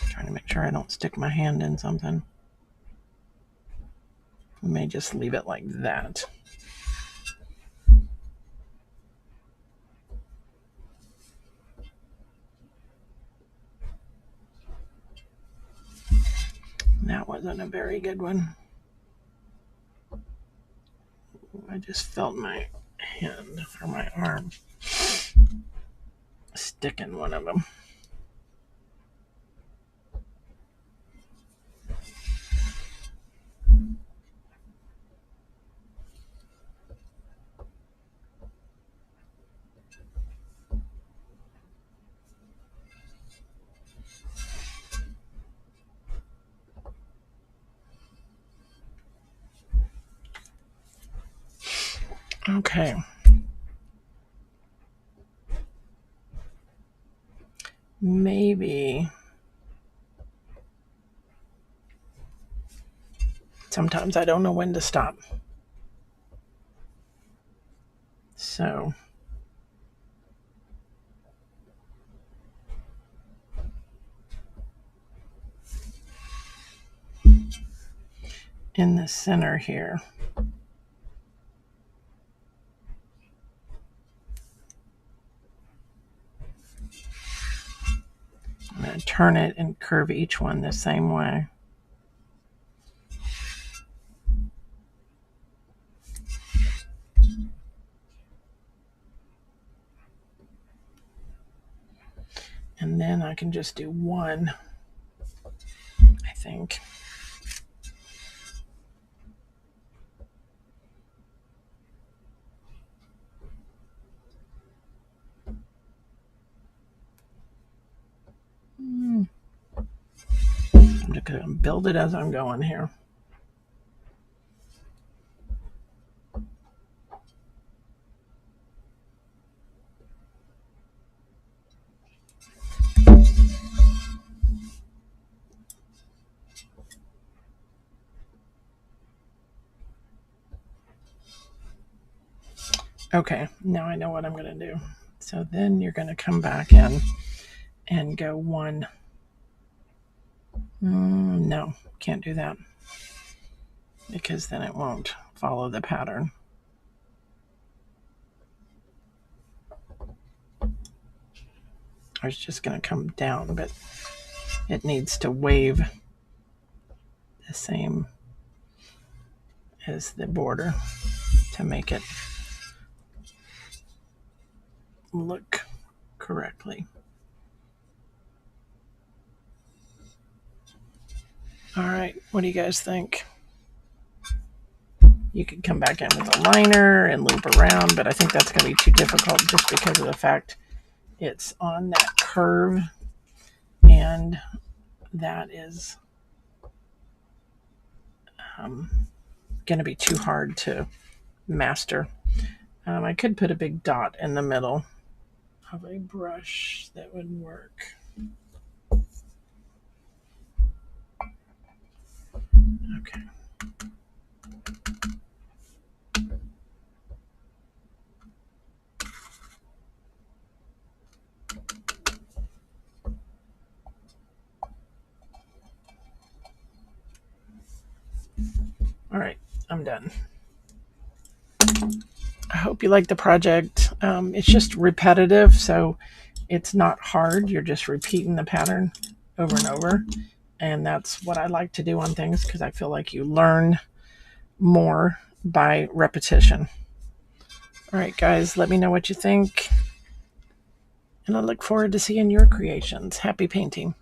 Trying to make sure I don't stick my hand in something. I may just leave it like that. That wasn't a very good one. I just felt my hand or my arm stick in one of them. Okay. Maybe sometimes I don't know when to stop. So in the center here, I'm going to turn it and curve each one the same way. And then I can just do one, I think. I'm just going to build it as I'm going here. Okay, now I know what I'm going to do. So then you're going to come back in and go one. No, can't do that because then it won't follow the pattern. I was just going to come down, but it needs to wave the same as the border to make it look correctly. All right, what do you guys think? You could come back in with a liner and loop around, but I think that's going to be too difficult just because of the fact it's on that curve, and that is going to be too hard to master. I could put a big dot in the middle of a brush. That would work. Okay. All right, I'm done. I hope you like the project. It's just repetitive, so it's not hard. You're just repeating the pattern over and over. And that's what I like to do on things because I feel like you learn more by repetition. All right, guys, let me know what you think. And I look forward to seeing your creations. Happy painting.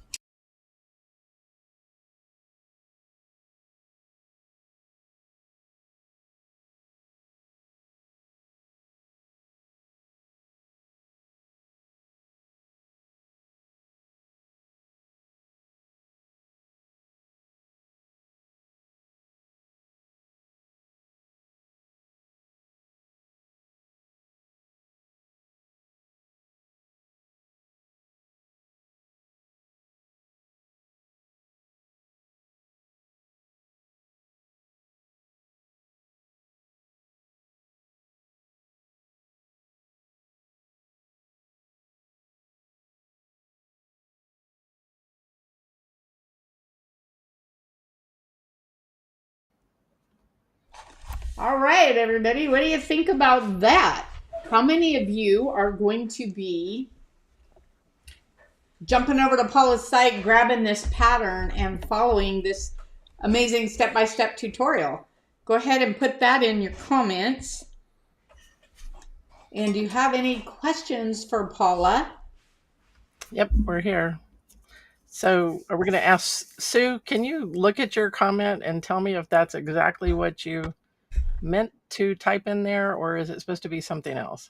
All right, everybody, what do you think about that? How many of you are going to be jumping over to Paula's site, grabbing this pattern, and following this amazing step-by-step tutorial? Go ahead and put that in your comments. And do you have any questions for Paula? Yep, we're here. So are we going to ask Sue, can you look at your comment and tell me if that's exactly what you meant to type in there, or is it supposed to be something else?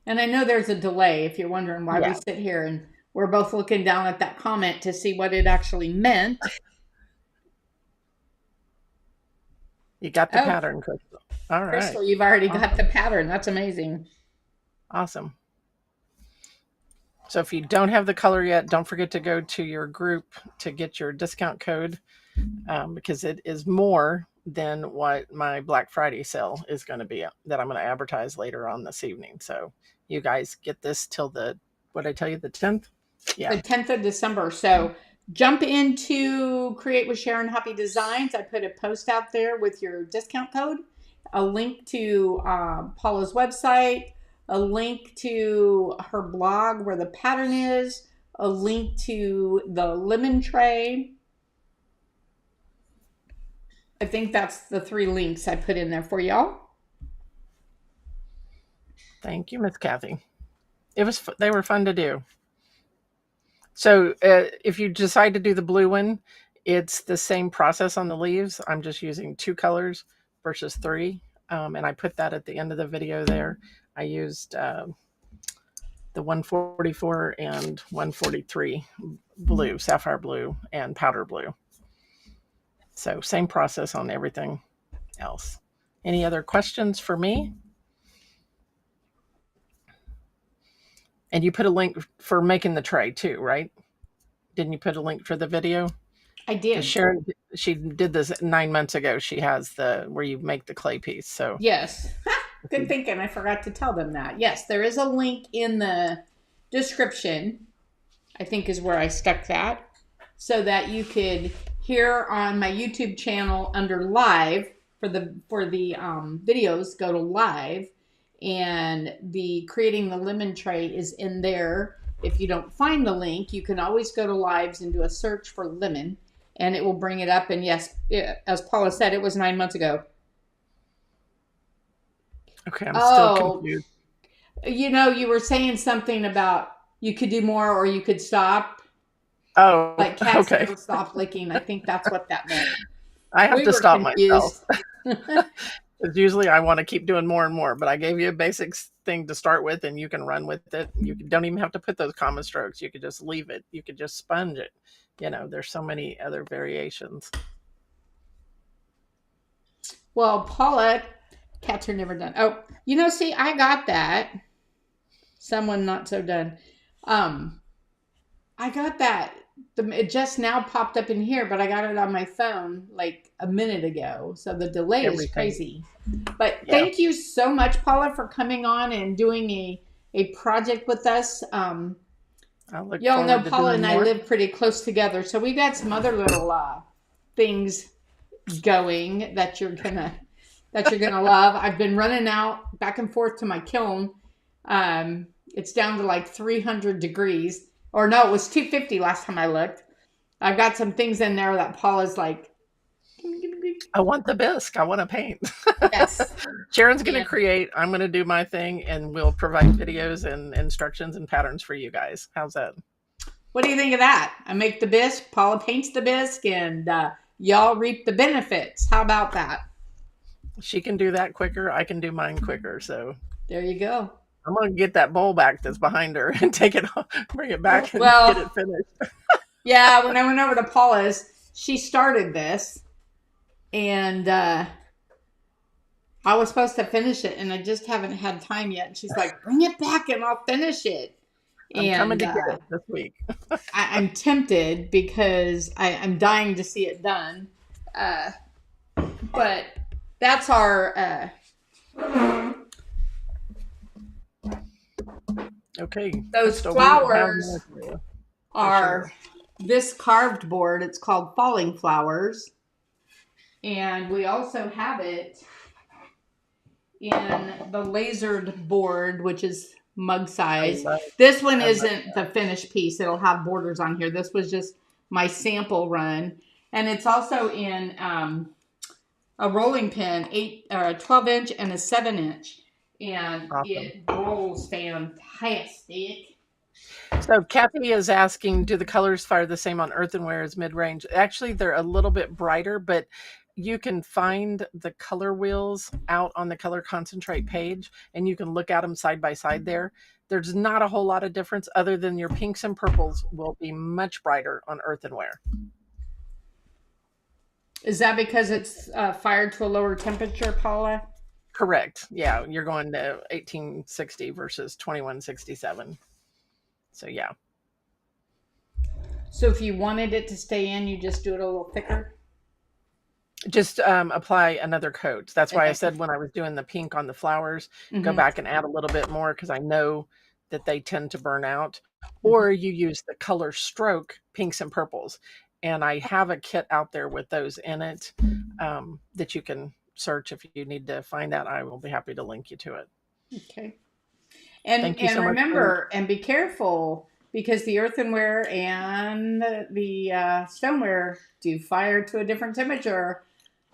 And I know there's a delay if you're wondering why we Yeah, sit here and we're both looking down at that comment to see what it actually meant. you got the Oh, pattern, Crystal. All right. Crystal, you've already got the pattern. That's amazing. Awesome. So if you don't have the color yet, don't forget to go to your group to get your discount code, because it is more than what my Black Friday sale is going to be that I'm going to advertise later on this evening. So you guys get this till what I tell you, the 10th? Yeah. The 10th of December. So jump into Create with Sharon Happy Designs. I put a post out there with your discount code, a link to Paula's website, a link to her blog where the pattern is, a link to the lemon tray. I think that's the 3 links I put in there for y'all. Thank you, Miss Kathy. They were fun to do. So if you decide to do the blue one, it's the same process on the leaves. I'm just using 2 colors versus 3. And I put that at the end of the video there. I used the 144 and 143 blue, sapphire blue, and powder blue. So same process on everything else. Any other questions for me? And you put a link for making the tray too, right? Didn't you put a link for the video? I did. Sharon, she did this 9 months ago. She has the where you make the clay piece. So Yes. Good thinking. I forgot to tell them that. Yes, there is a link in the description, I think is where I stuck that, so that you could hear on my YouTube channel under live for the videos, go to live, and the creating the lemon tray is in there. If you don't find the link, you can always go to lives and do a search for lemon, and it will bring it up. And yes, as Paula said, it was 9 months ago. okay, I'm still confused. You know, you were saying something about you could do more or you could stop. Oh, Like cats okay. never stop licking. I think that's what that meant. I have We to were stop confused. myself. Because usually I want to keep doing more and more, but I gave you a basic thing to start with, and you can run with it. You don't even have to put those comma strokes. You could just leave it. You could just sponge it. There's so many other variations. Well, Paula, cats are never done. Oh, see, I got that. Someone not so done. I got that. It just now popped up in here, but I got it on my phone like a minute ago. So the delay is crazy. But Yeah. Thank you so much, Paula, for coming on and doing a project with us. Y'all know Paula and I live pretty close together, so we've got some other little things going that you're gonna love. I've been running out back and forth to my kiln. It's down to like 300 degrees. Or no, it was 250 last time I looked. I've got some things in there that Paula's like, I want the bisque. I want to paint. yes. Sharon's going to create. I'm going to do my thing, and we'll provide videos and instructions and patterns for you guys. How's that? What do you think of that? I make the bisque, Paula paints the bisque, and y'all reap the benefits. How about that? She can do that quicker. I can do mine quicker. So there you go. I'm going to get that bowl back that's behind her and take it off, bring it back and get it finished. Yeah, when I went over to Paula's, she started this, and I was supposed to finish it, and I just haven't had time yet. And she's like, bring it back and I'll finish it. I'm coming to get it this week. I'm tempted because I'm dying to see it done. But that's our... okay. Those flowers are this carved board. It's called Falling Flowers. And we also have it in the lasered board, which is mug size. This one isn't the finished piece. It'll have borders on here. This was just my sample run. And it's also in a rolling pin, 12-inch and a 7-inch. And awesome. It rolls fantastic. So Kathy is asking, do the colors fire the same on earthenware as mid-range? Actually, they're a little bit brighter, but you can find the color wheels out on the color concentrate page, and you can look at them side by side there. There's not a whole lot of difference other than your pinks and purples will be much brighter on earthenware. Is that because it's fired to a lower temperature, Paula? Correct. Yeah, you're going to 1860 versus 2167. So yeah. So if you wanted it to stay in, you just do it a little thicker? Just apply another coat. That's why I said when I was doing the pink on the flowers, go back and add a little bit more because I know that they tend to burn out. Or you use the color stroke pinks and purples. And I have a kit out there with those in it that you can search if you need to find that. I will be happy to link you to it. Okay. And remember, and be careful, because the earthenware and the stoneware do fire to a different temperature.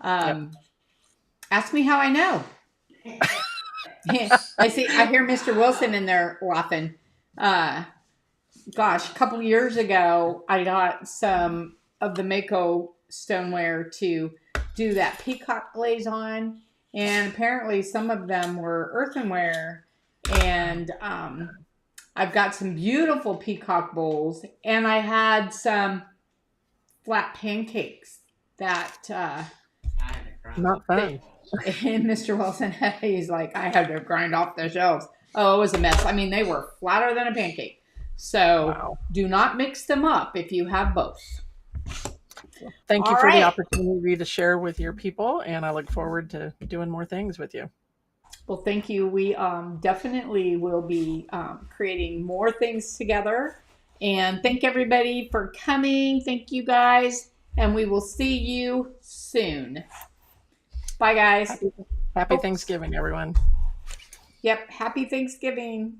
Ask me how I know. I hear Mr. Wilson in there laughing. Gosh, a couple years ago, I got some of the Mako stoneware to do that peacock glaze on, and apparently some of them were earthenware. And I've got some beautiful peacock bowls, and I had some flat pancakes that not fun. And Mr. Wilson, he's like, I had to grind off the shelves. Oh, it was a mess. I mean, they were flatter than a pancake. So do not mix them up if you have both. Thank you for the opportunity to share with your people, and I look forward to doing more things with you. Well, thank you. We definitely will be creating more things together. And thank everybody for coming. Thank you guys. And we will see you soon. Bye, guys. Happy Thanksgiving, everyone. Yep. Happy Thanksgiving.